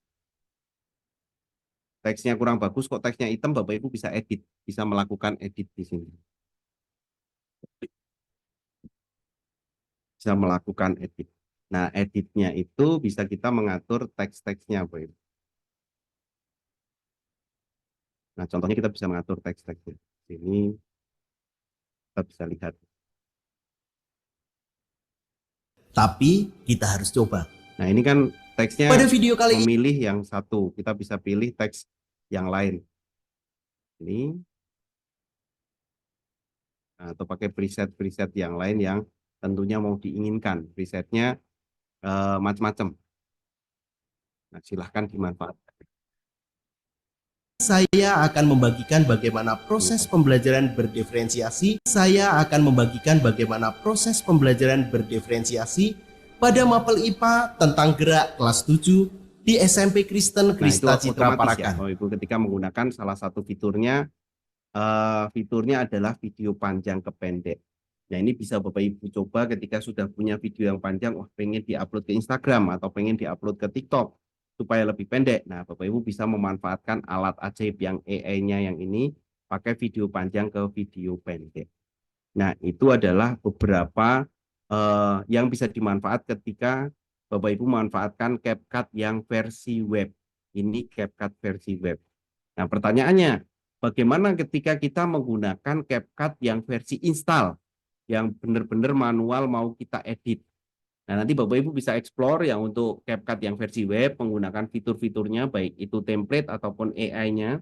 kok teksnya hitam, Bapak Ibu bisa edit, bisa melakukan edit di sini. Bisa melakukan edit. Nah, editnya itu bisa kita mengatur teks-teksnya, Bapak Ibu. Nah, contohnya kita bisa mengatur teks-teksnya. Sini kita bisa lihat. tapi kita harus coba. Nah, ini kan teksnya Pada video kali ini, memilih yang satu. Kita bisa pilih teks yang lain. Ini atau pakai preset-preset yang lain yang tentunya mau diinginkan. Presetnya macam-macam. Nah, silahkan dimanfaatkan. saya akan membagikan bagaimana proses pembelajaran berdiferensiasi. Saya akan membagikan bagaimana proses pembelajaran berdiferensiasi pada mapel IPA tentang gerak kelas 7 di SMP Kristen Nah, itu Krista Citra otomatis ya, Parakan. Bapak Ibu, ketika menggunakan salah satu fiturnya adalah video panjang ke pendek. Nah, ini bisa Bapak Ibu coba ketika sudah punya video yang panjang, wah pengen diupload ke Instagram atau pengen diupload ke TikTok supaya lebih pendek. Nah, Bapak Ibu bisa memanfaatkan alat ajaib yang AI-nya yang ini pakai video panjang ke video pendek. Nah, itu adalah beberapa yang bisa dimanfaat ketika Bapak Ibu memanfaatkan CapCut yang versi web. Ini CapCut versi web. Nah, pertanyaannya, bagaimana ketika kita menggunakan CapCut yang versi install, yang benar-benar manual mau kita edit? Nah, nanti Bapak Ibu bisa explore yang untuk CapCut yang versi web, menggunakan fitur-fiturnya, baik itu template ataupun AI-nya,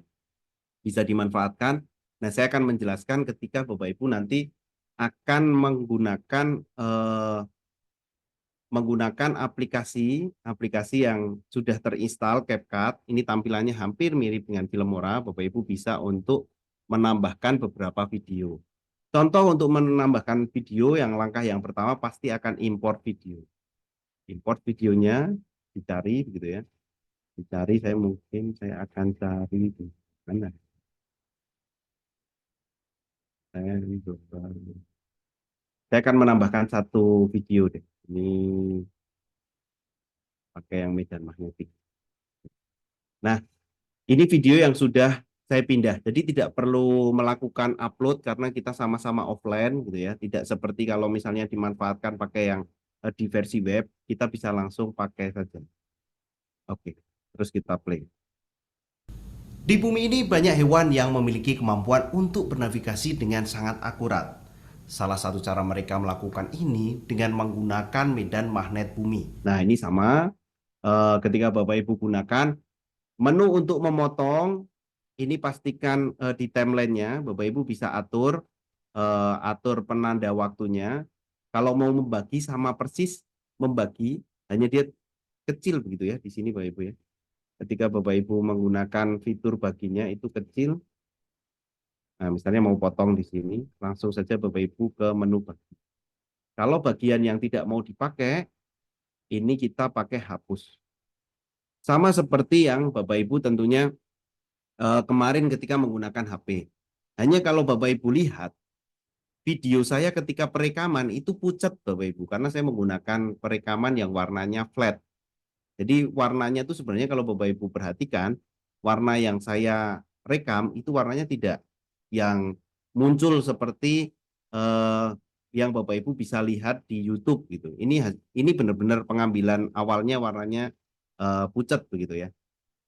bisa dimanfaatkan. Nah, saya akan menjelaskan ketika Bapak Ibu nanti akan menggunakan menggunakan aplikasi yang sudah terinstall CapCut. Ini tampilannya hampir mirip dengan Filmora. Bapak Ibu bisa untuk menambahkan beberapa video. Contoh untuk menambahkan video, yang langkah yang pertama pasti akan import video. Import videonya dicari gitu ya. Dicari, saya akan cari di mana. Saya akan menambahkan satu video deh. Ini pakai yang medan magnetik. Nah, ini video yang sudah saya pindah. Jadi tidak perlu melakukan upload karena kita sama-sama offline gitu ya. Tidak seperti kalau misalnya dimanfaatkan pakai yang di versi web, kita bisa langsung pakai saja. Oke, terus kita play. Di bumi ini banyak hewan yang memiliki kemampuan untuk bernavigasi dengan sangat akurat. Salah satu cara mereka melakukan ini dengan menggunakan medan magnet bumi. Nah, ini sama ketika Bapak Ibu gunakan menu untuk memotong, ini pastikan di timeline-nya Bapak Ibu bisa atur penanda waktunya. Kalau mau membagi sama persis membagi, hanya dia kecil begitu ya di sini Bapak Ibu ya. Ketika Bapak Ibu menggunakan fitur baginya itu kecil. Nah, misalnya mau potong di sini, langsung saja Bapak Ibu ke menu bagi. Kalau bagian yang tidak mau dipakai, ini kita pakai hapus. Sama seperti yang Bapak Ibu tentunya kemarin ketika menggunakan HP. Hanya kalau Bapak Ibu lihat, video saya ketika perekaman itu pucat Bapak Ibu, karena saya menggunakan perekaman yang warnanya flat. Jadi warnanya itu sebenarnya kalau Bapak Ibu perhatikan, warna yang saya rekam itu warnanya tidak yang muncul seperti yang Bapak Ibu bisa lihat di YouTube gitu. Ini benar-benar pengambilan awalnya warnanya pucat begitu ya.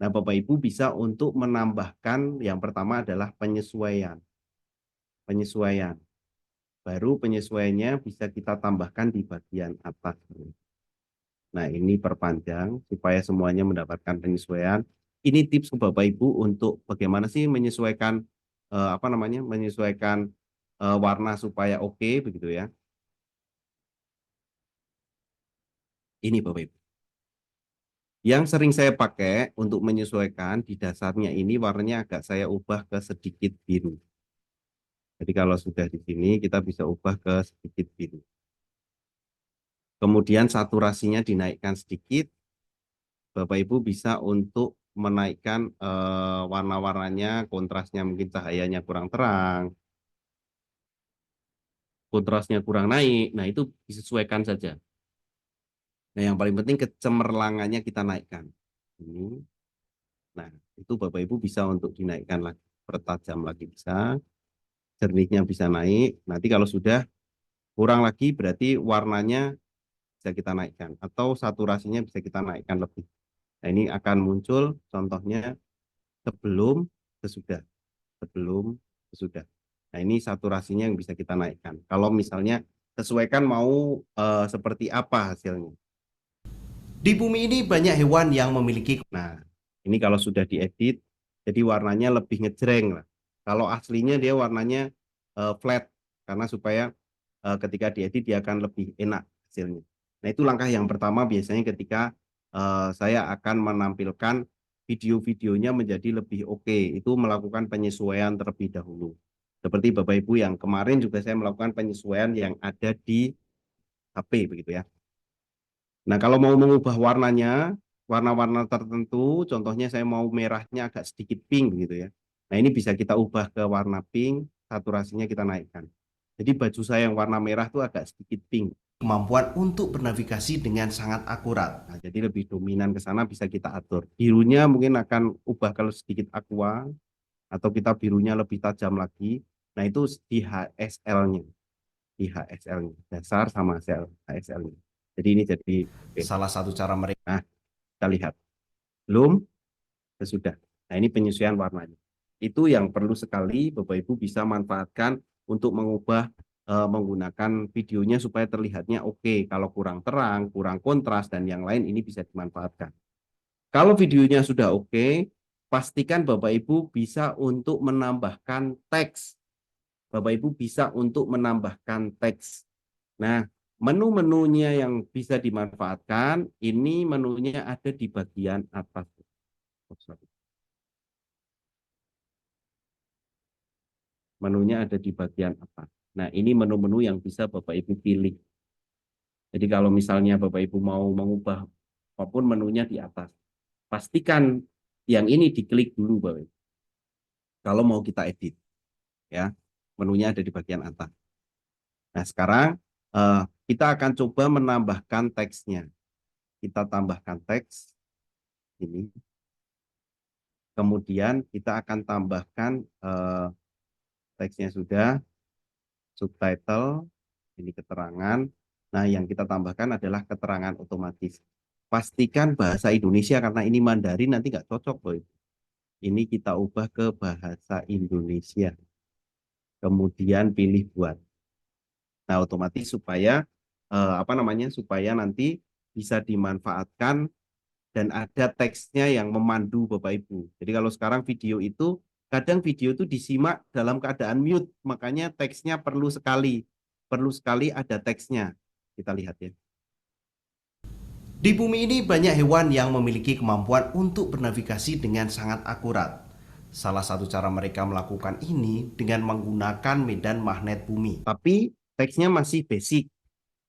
Nah, Bapak Ibu bisa untuk menambahkan, yang pertama adalah penyesuaian. Penyesuaian. Baru penyesuaiannya bisa kita tambahkan di bagian atas. Nah, ini perpanjang supaya semuanya mendapatkan penyesuaian. Ini tips ke Bapak Ibu untuk bagaimana sih menyesuaikan menyesuaikan warna supaya oke begitu ya. Ini Bapak Ibu. Yang sering saya pakai untuk menyesuaikan di dasarnya ini warnanya agak saya ubah ke sedikit biru. Jadi kalau sudah di sini kita bisa ubah ke sedikit biru. Kemudian saturasinya dinaikkan sedikit. Bapak Ibu bisa untuk menaikkan warna-warnanya, kontrasnya mungkin cahayanya kurang terang, kontrasnya kurang naik. Nah, itu disesuaikan saja. Nah, yang paling penting kecemerlangannya kita naikkan. Ini. Nah, itu Bapak Ibu bisa untuk dinaikkan lagi, pertajam lagi bisa, jernihnya bisa naik. Nanti kalau sudah kurang lagi berarti warnanya bisa kita naikkan atau saturasinya bisa kita naikkan lebih. Nah, ini akan muncul contohnya sebelum, sesudah, sebelum, sesudah. Nah, ini saturasinya yang bisa kita naikkan. Kalau misalnya sesuaikan mau seperti apa hasilnya. Di bumi ini banyak hewan yang memiliki. Nah, ini kalau sudah diedit, jadi warnanya lebih ngejreng lah. Kalau aslinya dia warnanya flat, karena supaya ketika diedit dia akan lebih enak hasilnya. Nah, itu langkah yang pertama biasanya ketika saya akan menampilkan video-videonya menjadi lebih oke. Itu melakukan penyesuaian terlebih dahulu. Seperti Bapak Ibu yang kemarin juga saya melakukan penyesuaian yang ada di HP begitu ya. Nah, kalau mau mengubah warnanya, warna-warna tertentu, contohnya saya mau merahnya agak sedikit pink gitu ya. Nah, ini bisa kita ubah ke warna pink, saturasinya kita naikkan. Jadi baju saya yang warna merah itu agak sedikit pink. Kemampuan untuk bernavigasi dengan sangat akurat. Nah, jadi lebih dominan ke sana bisa kita atur. Birunya mungkin akan ubah kalau sedikit aqua, atau kita birunya lebih tajam lagi. Nah, itu di HSL-nya. Di HSL-nya. Dasar sama HSL-nya. Jadi ini jadi Salah satu cara mereka. Nah, kita lihat. Belum, sesudah. Nah, ini penyesuaian warnanya. Itu yang perlu sekali Bapak Ibu bisa manfaatkan untuk mengubah menggunakan videonya supaya terlihatnya oke. Kalau kurang terang, kurang kontras, dan yang lain ini bisa dimanfaatkan. Kalau videonya sudah oke, pastikan Bapak Ibu bisa untuk menambahkan teks. Bapak Ibu bisa untuk menambahkan teks. Nah, Menu-menunya yang bisa dimanfaatkan, ini menunya ada di bagian atas. Oh, sorry. Menunya ada di bagian atas. Nah, ini menu-menu yang bisa Bapak Ibu pilih. Jadi kalau misalnya Bapak Ibu mau mengubah apapun menunya di atas, pastikan yang ini diklik dulu Bapak Ibu. Kalau mau kita edit, ya, menunya ada di bagian atas. Nah, sekarang kita akan coba menambahkan teksnya. Kita tambahkan teks ini. Kemudian kita akan tambahkan teksnya sudah, subtitle, ini keterangan. Nah, yang kita tambahkan adalah keterangan otomatis. Pastikan bahasa Indonesia karena ini Mandarin nanti nggak cocok loh. Ini kita ubah ke bahasa Indonesia. Kemudian pilih buat. Nah, otomatis supaya supaya nanti bisa dimanfaatkan dan ada teksnya yang memandu Bapak Ibu. Jadi kalau sekarang video itu kadang video itu disimak dalam keadaan mute, makanya teksnya perlu sekali ada teksnya. Kita lihat ya. Di bumi ini banyak hewan yang memiliki kemampuan untuk bernavigasi dengan sangat akurat. Salah satu cara mereka melakukan ini dengan menggunakan medan magnet bumi. Tapi teksnya masih basic,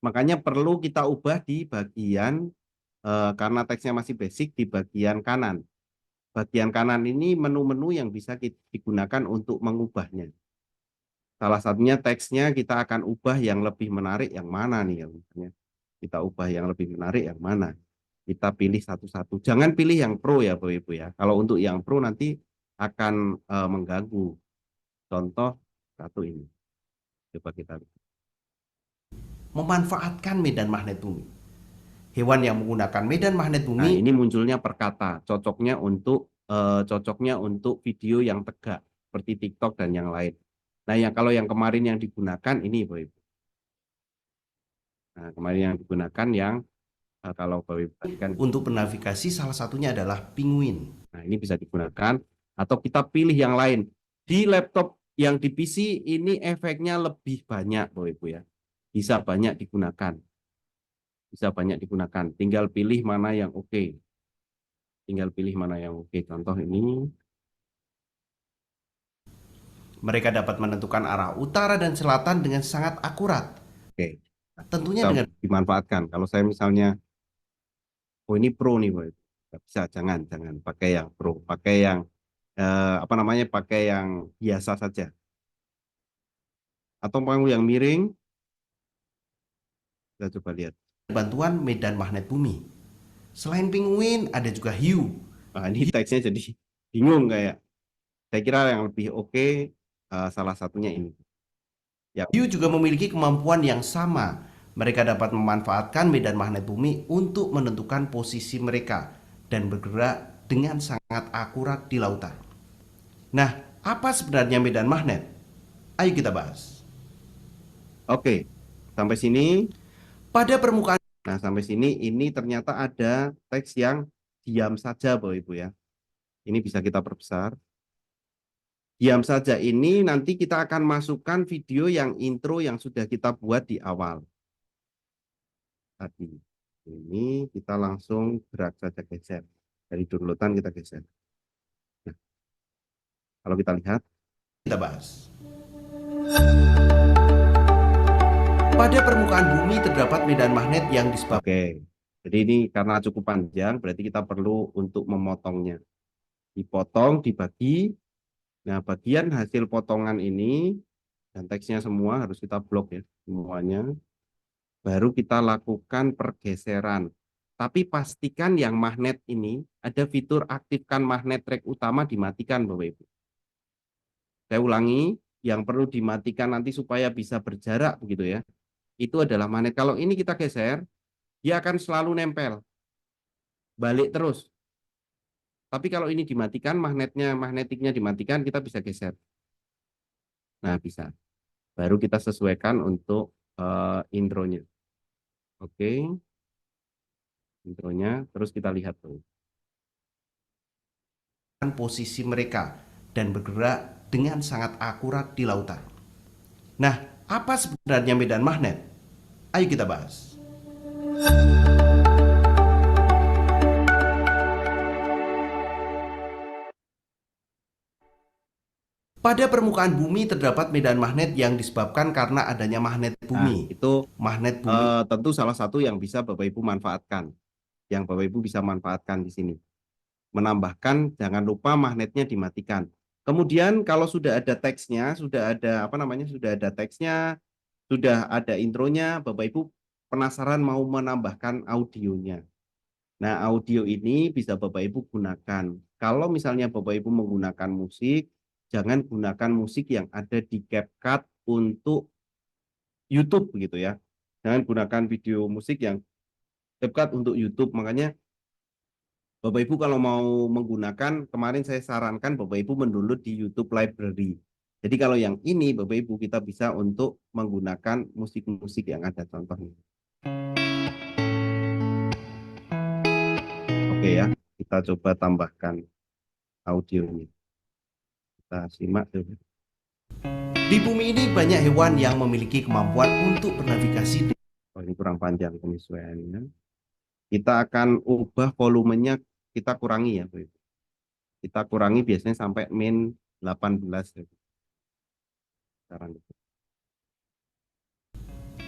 makanya perlu kita ubah di bagian karena teksnya masih basic di bagian kanan. Bagian kanan ini menu-menu yang bisa digunakan untuk mengubahnya. Salah satunya teksnya kita akan ubah yang lebih menarik yang mana nih ya, misalnya. Kita ubah yang lebih menarik yang mana. Kita pilih satu-satu. Jangan pilih yang pro ya Bapak Ibu ya. Kalau untuk yang pro nanti akan mengganggu. Contoh satu ini. Coba kita lihat. Memanfaatkan medan magnet bumi. Hewan yang menggunakan medan magnet Nah, bumi ini munculnya per kata. Cocoknya untuk video yang tegak seperti TikTok dan yang lain. Nah, kalau yang kemarin yang digunakan ini Bapak Ibu. Nah, kemarin yang digunakan yang kalau Bapak Ibu perhatikan untuk bernavigasi salah satunya adalah penguin. Nah, ini bisa digunakan atau kita pilih yang lain. Di laptop yang di PC ini efeknya lebih banyak Bapak Ibu ya. Bisa banyak digunakan. Bisa banyak digunakan. Tinggal pilih mana yang oke. Tinggal pilih mana yang oke. Contoh ini. Mereka dapat menentukan arah utara dan selatan dengan sangat akurat. Oke. Tentunya Bisa dengan dimanfaatkan. Kalau saya misalnya, oh ini pro nih Bapak Ibu. Nggak bisa, jangan pakai yang pro. Pakai yang pakai yang biasa saja. Atau mau yang miring. Kita coba lihat. bantuan medan magnet bumi. Selain penguin, ada juga hiu. Nah, ini teksnya jadi bingung kayak. Saya kira yang lebih oke salah satunya ini. Ya. Hiu juga memiliki kemampuan yang sama. Mereka dapat memanfaatkan medan magnet bumi untuk menentukan posisi mereka dan bergerak dengan sangat akurat di lautan. Nah, apa sebenarnya medan magnet? Ayo kita bahas. Oke, sampai sini. Pada permukaan. Nah, sampai sini ini ternyata ada teks yang diam saja Bapak Ibu ya. Ini bisa kita perbesar. Diam saja ini nanti kita akan masukkan video yang intro yang sudah kita buat di awal. Tadi. Ini kita langsung gerak saja geser. Dari downloadan kita geser. Nah, kalau kita lihat. Kita bahas. Pada permukaan bumi terdapat medan magnet yang disebabkan. Oke, jadi ini karena cukup panjang, berarti kita perlu untuk memotongnya. Dipotong, dibagi. Nah, bagian hasil potongan ini dan teksnya semua harus kita blok ya, semuanya. Baru kita lakukan pergeseran. Tapi pastikan yang magnet ini ada fitur aktifkan magnet track utama dimatikan Bapak Ibu. Saya ulangi, yang perlu dimatikan nanti supaya bisa berjarak begitu ya. Itu adalah magnet. Kalau ini kita geser, dia akan selalu nempel. Balik terus. Tapi kalau ini dimatikan, magnetiknya dimatikan, kita bisa geser. Nah, bisa. Baru kita sesuaikan untuk intronya. Oke. Intronya, terus kita lihat tuh. Posisi mereka dan bergerak dengan sangat akurat di lautan. Nah, apa sebenarnya medan magnet? Ayo kita bahas. Pada permukaan bumi terdapat medan magnet yang disebabkan karena adanya magnet Nah, bumi. itu Magnet bumi tentu salah satu yang bisa Bapak Ibu manfaatkan. Yang Bapak Ibu bisa manfaatkan di sini. Menambahkan, jangan lupa magnetnya dimatikan. Kemudian kalau sudah ada teksnya, sudah ada sudah ada teksnya, sudah ada intronya, Bapak Ibu penasaran mau menambahkan audionya. Nah, audio ini bisa Bapak Ibu gunakan. Kalau misalnya Bapak Ibu menggunakan musik, jangan gunakan musik yang ada di CapCut untuk YouTube gitu ya. Jangan gunakan video musik yang CapCut untuk YouTube. Makanya Bapak Ibu kalau mau menggunakan, kemarin saya sarankan Bapak Ibu mendownload di YouTube Library. Jadi kalau yang ini Bapak Ibu kita bisa untuk menggunakan musik-musik yang ada contohnya. Oke ya, kita coba tambahkan audionya. Kita simak dulu. Di bumi ini banyak hewan yang memiliki kemampuan untuk bernavigasi. Oh, ini kurang panjang penyesuaiannya. Kita akan ubah volumenya, kita kurangi ya, Bapak Ibu. Kita kurangi biasanya sampai min 18 ya. Sekarang.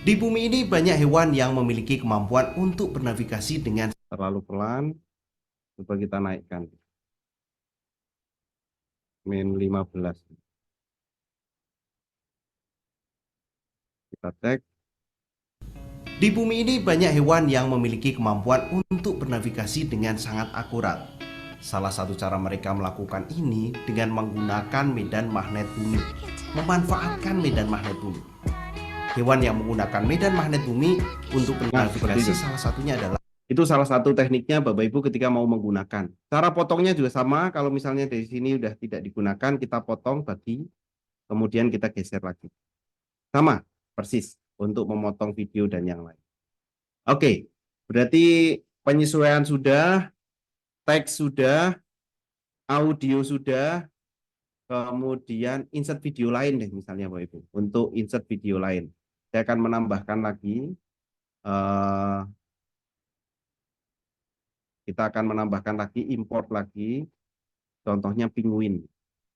Di bumi ini banyak hewan yang memiliki kemampuan untuk bernavigasi dengan Terlalu pelan. Coba kita naikkan. Min 15. Kita cek. Di bumi ini banyak hewan yang memiliki kemampuan untuk bernavigasi dengan sangat akurat. Salah satu cara mereka melakukan ini dengan menggunakan medan magnet bumi. Memanfaatkan medan magnet bumi. Hewan yang menggunakan medan magnet bumi untuk bernavigasi salah satunya adalah Itu salah satu tekniknya Bapak Ibu ketika mau menggunakan. Cara potongnya juga sama. Kalau misalnya dari sini udah tidak digunakan, kita potong bagi, kemudian kita geser lagi. Sama, persis untuk memotong video dan yang lain. Oke, berarti penyesuaian sudah, teks sudah, audio sudah, kemudian insert video lain deh misalnya Bapak Ibu. Untuk insert video lain, saya akan menambahkan lagi. Kita akan menambahkan lagi, import lagi, contohnya penguin.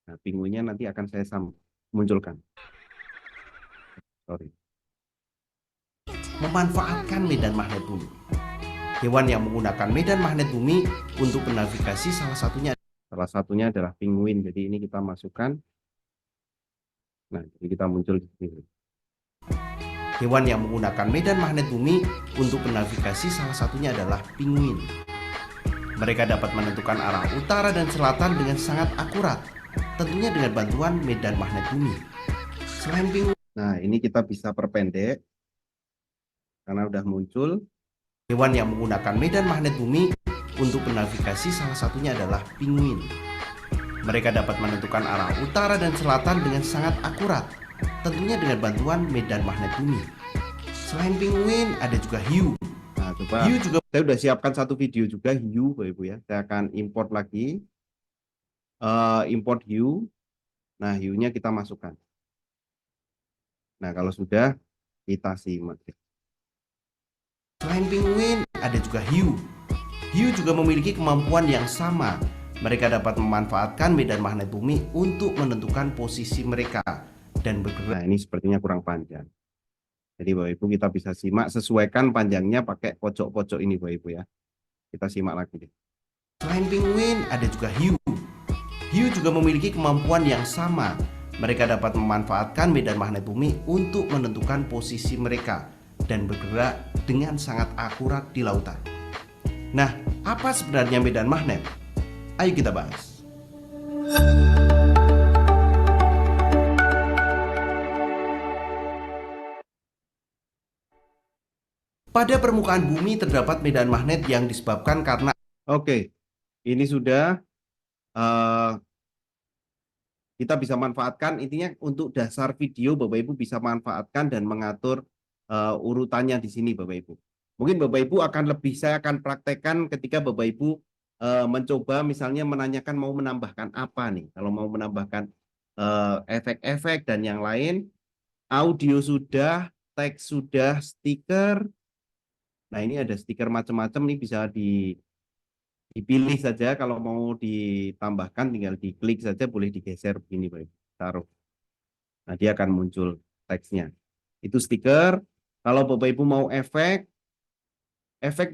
Nah, penguinnya nanti akan saya munculkan. Sorry. memanfaatkan medan magnet bumi. Hewan yang menggunakan medan magnet bumi untuk bernavigasi salah satunya adalah penguin. Jadi ini kita masukkan. Nah, jadi kita muncul di sini. Hewan yang menggunakan medan magnet bumi untuk bernavigasi salah satunya adalah penguin. Mereka dapat menentukan arah utara dan selatan dengan sangat akurat, tentunya dengan bantuan medan magnet bumi. Selain penguin, nah ini kita bisa perpendek karena udah muncul. Hewan yang menggunakan medan magnet bumi untuk bernavigasi salah satunya adalah penguin. Mereka dapat menentukan arah utara dan selatan dengan sangat akurat, tentunya dengan bantuan medan magnet bumi. Selain penguin, ada juga hiu. Nah, coba hiu juga saya udah siapkan satu video juga hiu, Bapak Ibu ya. Saya akan import lagi. Import hiu. Nah, hiunya kita masukkan. Nah, kalau sudah kita simak. Selain penguin, ada juga hiu. Hiu juga memiliki kemampuan yang sama. Mereka dapat memanfaatkan medan magnet bumi untuk menentukan posisi mereka dan bergerak. Nah, ini sepertinya kurang panjang. Jadi Bapak Ibu kita bisa simak, sesuaikan panjangnya pakai pojok-pojok ini Bapak Ibu ya. Kita simak lagi deh. Selain penguin, ada juga hiu. Hiu juga memiliki kemampuan yang sama. Mereka dapat memanfaatkan medan magnet bumi untuk menentukan posisi mereka dan bergerak dengan sangat akurat di lautan. Nah, apa sebenarnya medan magnet? Ayo kita bahas. Pada permukaan bumi terdapat medan magnet yang disebabkan karena Oke, ini sudah kita bisa manfaatkan, intinya untuk dasar video Bapak Ibu bisa manfaatkan dan mengatur urutannya di sini Bapak Ibu. Mungkin Bapak Ibu saya akan praktekkan ketika Bapak Ibu mencoba misalnya menanyakan mau menambahkan apa nih. Kalau mau menambahkan efek-efek dan yang lain, audio sudah, teks sudah, stiker. Nah, ini ada stiker macam-macam nih, bisa dipilih saja. Kalau mau ditambahkan tinggal diklik saja, boleh digeser begini, Bapak Ibu. Taruh. Nah, dia akan muncul teksnya. Itu stiker. Kalau Bapak Ibu mau efek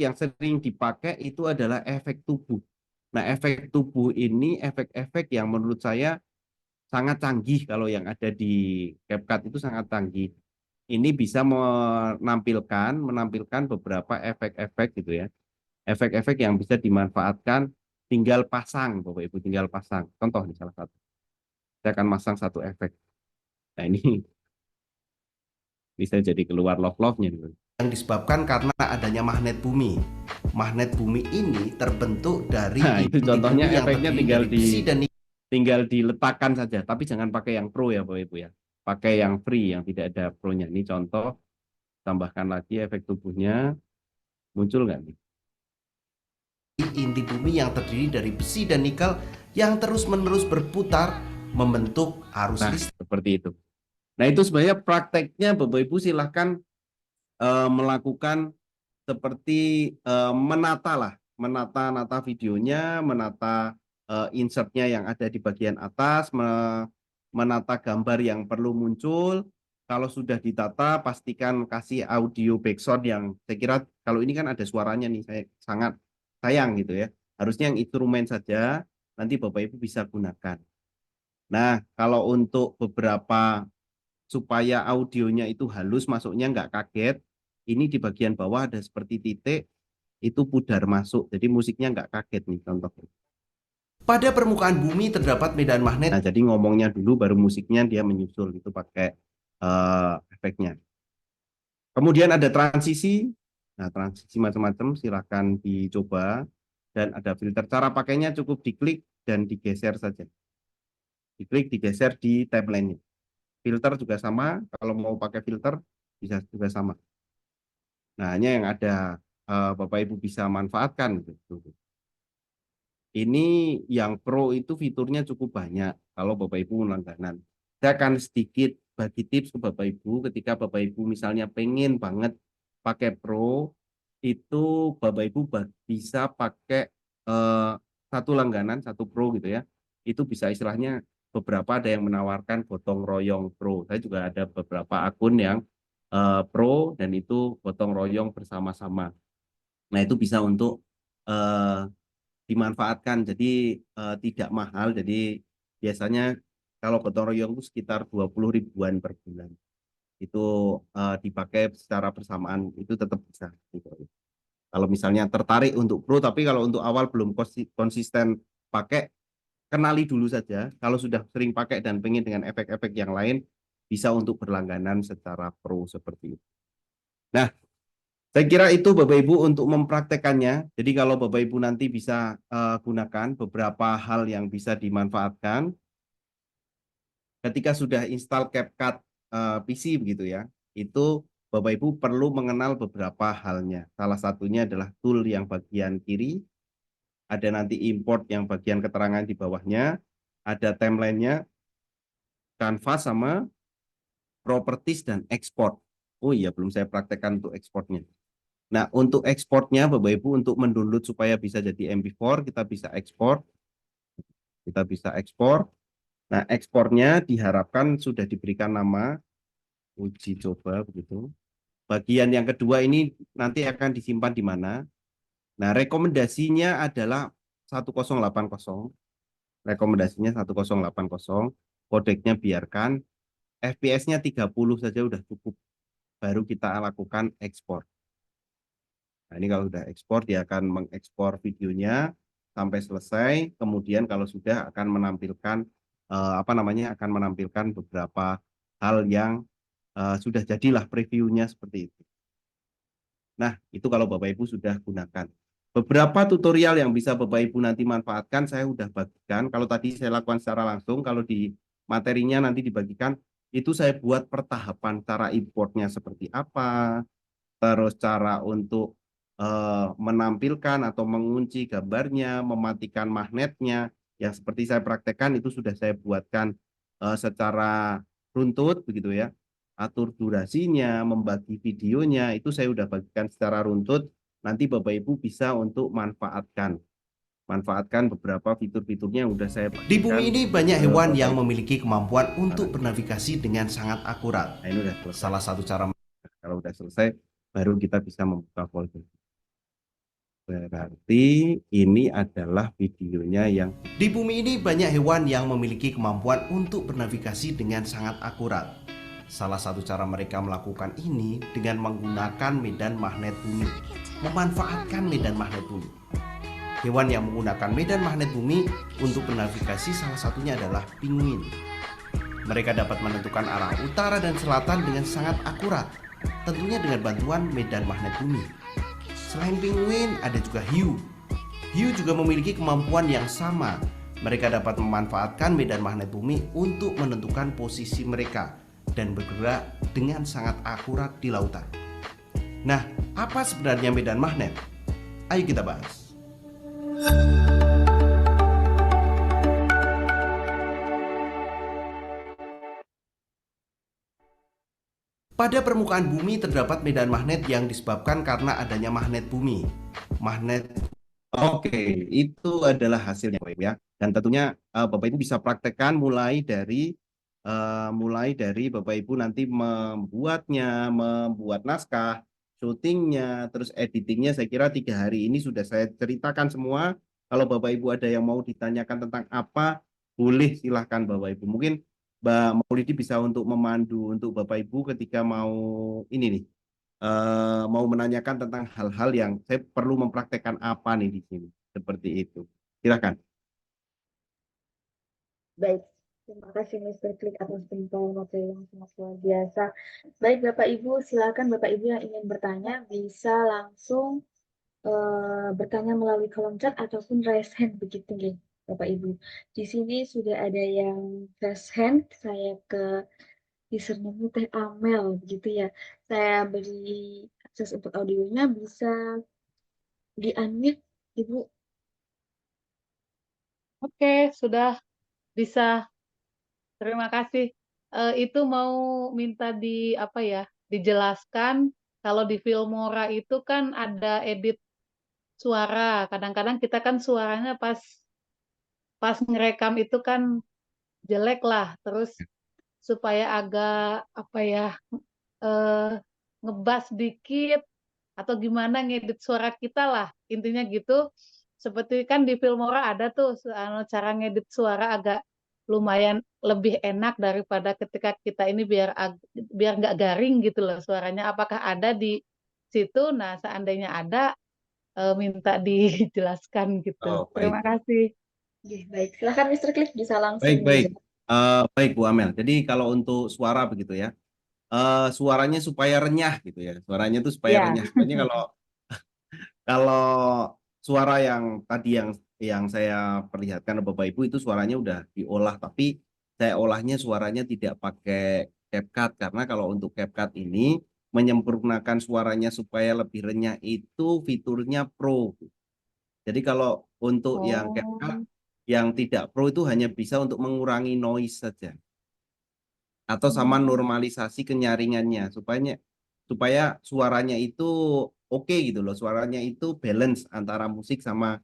yang sering dipakai itu adalah efek tubuh. Nah, efek tubuh ini efek-efek yang menurut saya sangat canggih. Kalau yang ada di CapCut itu sangat canggih. Ini bisa menampilkan beberapa efek-efek gitu ya. Efek-efek yang bisa dimanfaatkan, tinggal pasang, Bapak Ibu, tinggal pasang. Contoh nih salah satu. Saya akan masang satu efek. Nah, ini bisa jadi keluar love-love-nya gitu. Yang disebabkan karena adanya magnet bumi. Magnet bumi ini terbentuk dari Nah, itu inti contohnya bumi yang efeknya terdiri tinggal dari besi dan tinggal diletakkan saja, tapi jangan pakai yang pro ya Bapak Ibu ya. Pakai yang free yang tidak ada pro-nya. Ini contoh, tambahkan lagi efek tubuhnya, muncul nggak nih? inti bumi yang terdiri dari besi dan nikel yang terus-menerus berputar membentuk arus Nah, listrik. seperti itu. Nah, itu sebenarnya prakteknya Bapak Ibu silahkan melakukan seperti menata videonya, menata insertnya yang ada di bagian atas, menata gambar yang perlu muncul. Kalau sudah ditata, pastikan kasih audio backsound yang saya kira kalau ini kan ada suaranya nih, saya sangat sayang gitu ya. Harusnya yang instrumen saja, nanti Bapak Ibu bisa gunakan. Nah, kalau untuk beberapa supaya audionya itu halus, masuknya nggak kaget, ini di bagian bawah ada seperti titik, itu pudar masuk, jadi musiknya nggak kaget nih contohnya. Pada permukaan bumi terdapat medan magnet. Nah, jadi ngomongnya dulu, baru musiknya dia menyusul, itu pakai efeknya. Kemudian ada transisi, nah transisi macam-macam, silahkan dicoba, dan ada filter. Cara pakainya cukup diklik dan digeser saja. Diklik, digeser di timeline-nya. Filter juga sama, kalau mau pakai filter bisa juga sama. Nah, hanya yang ada Bapak Ibu bisa manfaatkan gitu. Ini yang pro itu fiturnya cukup banyak kalau Bapak Ibu langganan. Saya akan sedikit bagi tips ke Bapak Ibu ketika Bapak Ibu misalnya pengen banget pakai pro, itu Bapak Ibu bisa pakai satu langganan, satu pro gitu ya. Itu bisa istilahnya beberapa ada yang menawarkan gotong royong pro. Saya juga ada beberapa akun yang pro dan itu gotong royong bersama-sama. Nah, itu bisa untuk dimanfaatkan, jadi tidak mahal. Jadi biasanya kalau gotong royong itu sekitar 20 ribuan per bulan. Itu dipakai secara bersamaan, itu tetap bisa. Kalau misalnya tertarik untuk pro, tapi kalau untuk awal belum konsisten pakai, kenali dulu saja. Kalau sudah sering pakai dan pengen dengan efek-efek yang lain, bisa untuk berlangganan secara pro seperti itu. Nah, saya kira itu Bapak Ibu untuk mempraktekannya. Jadi kalau Bapak Ibu nanti bisa gunakan beberapa hal yang bisa dimanfaatkan. Ketika sudah install CapCut PC begitu ya, itu Bapak Ibu perlu mengenal beberapa halnya. Salah satunya adalah tool yang bagian kiri, ada nanti import yang bagian keterangan di bawahnya, ada timeline-nya, canvas sama properties dan export. Oh iya, belum saya praktekkan untuk ekspornya. Nah, untuk ekspornya Bapak Ibu untuk mendownload supaya bisa jadi MP4, kita bisa ekspor. Kita bisa ekspor. Nah, ekspornya diharapkan sudah diberikan nama uji coba begitu. Bagian yang kedua ini nanti akan disimpan di mana? Nah, rekomendasinya adalah 1080. Rekomendasinya 1080. Kodeknya biarkan FPS-nya 30 saja udah cukup. Baru kita lakukan ekspor. Nah, ini kalau sudah ekspor, dia akan mengekspor videonya sampai selesai. Kemudian kalau sudah akan menampilkan akan menampilkan beberapa hal yang sudah jadilah previewnya seperti itu. Nah, itu kalau Bapak Ibu sudah gunakan. Beberapa tutorial yang bisa Bapak Ibu nanti manfaatkan, saya sudah bagikan. Kalau tadi saya lakukan secara langsung, kalau di materinya nanti dibagikan, itu saya buat pertahapan cara importnya seperti apa, terus cara untuk menampilkan atau mengunci gambarnya, mematikan magnetnya, yang seperti saya praktekkan itu sudah saya buatkan secara runtut begitu ya. atur durasinya, membagi videonya, itu saya udah bagikan secara runtut. Nanti Bapak Ibu bisa untuk manfaatkan beberapa fitur-fiturnya yang udah saya Di bumi bagikan ini banyak ke hewan Bapak yang Ibu. memiliki kemampuan untuk bernavigasi dengan sangat akurat. Nah, ini udah selesai. Salah satu cara Kalau udah selesai, baru kita bisa membuka folder. Berarti ini adalah videonya yang di bumi ini banyak hewan yang memiliki kemampuan untuk bernavigasi dengan sangat akurat. Salah satu cara mereka melakukan ini dengan menggunakan medan magnet bumi, memanfaatkan medan magnet bumi. Hewan yang menggunakan medan magnet bumi untuk bernavigasi salah satunya adalah penguin. Mereka dapat menentukan arah utara dan selatan dengan sangat akurat, tentunya dengan bantuan medan magnet bumi. Selain penguin, ada juga hiu. Hiu juga memiliki kemampuan yang sama. Mereka dapat memanfaatkan medan magnet bumi untuk menentukan posisi mereka dan bergerak dengan sangat akurat di lautan. Nah, apa sebenarnya medan magnet? Ayo kita bahas. Pada permukaan bumi terdapat medan magnet yang disebabkan karena adanya magnet bumi. Magnet Oke, itu adalah hasilnya Bapak Ibu ya. Dan tentunya Bapak Ibu bisa praktekkan mulai dari Bapak Ibu nanti membuat naskah, syutingnya, terus editingnya. Saya kira 3 hari ini sudah saya ceritakan semua. Kalau Bapak Ibu ada yang mau ditanyakan tentang apa, boleh silahkan Bapak Ibu. Mungkin Mbak Maulidi bisa untuk memandu untuk Bapak Ibu ketika mau ini nih mau menanyakan tentang hal-hal yang saya perlu mempraktekkan apa nih di sini. Seperti itu. Silakan. Baik, terima kasih Mr. Klik atas info materi yang sangat luar biasa. Baik Bapak Ibu, silakan Bapak Ibu yang ingin bertanya bisa langsung bertanya melalui kolom chat ataupun raise hand begitu ya Bapak Ibu. Di sini sudah ada yang raise hand, saya ke username Teh Amel begitu ya. Saya beri akses untuk audionya, bisa di-unmute Ibu. Oke, sudah bisa. Terima kasih. Itu mau minta apa ya, dijelaskan kalau di Filmora itu kan ada edit suara. Kadang-kadang kita kan suaranya pas ngerekam itu kan jelek lah. Terus supaya agak apa ya, eh, ngebas dikit atau gimana ngedit suara kita lah. Intinya gitu. Seperti kan di Filmora ada tuh cara ngedit suara agak lumayan lebih enak daripada ketika kita ini biar nggak garing gitu loh suaranya. Apakah ada di situ? Nah, seandainya ada, minta dijelaskan gitu. Oh, baik. Terima kasih. Oke, baik. Silakan Mr. Klik bisa langsung Baik. dijawab. Baik Bu Amel. Jadi kalau untuk suara begitu ya, suaranya supaya renyah gitu ya. Suaranya itu supaya Ya, renyah. Sebenarnya kalau suara yang tadi yang saya perlihatkan ke Bapak Ibu itu suaranya udah diolah, tapi saya olahnya suaranya tidak pakai CapCut karena kalau untuk CapCut ini menyempurnakan suaranya supaya lebih renyah itu fiturnya Pro. Jadi kalau untuk yang CapCut oh, yang tidak Pro itu hanya bisa untuk mengurangi noise saja atau sama hmm, normalisasi kenyaringannya supaya suaranya itu oke gitu loh, suaranya itu balance antara musik sama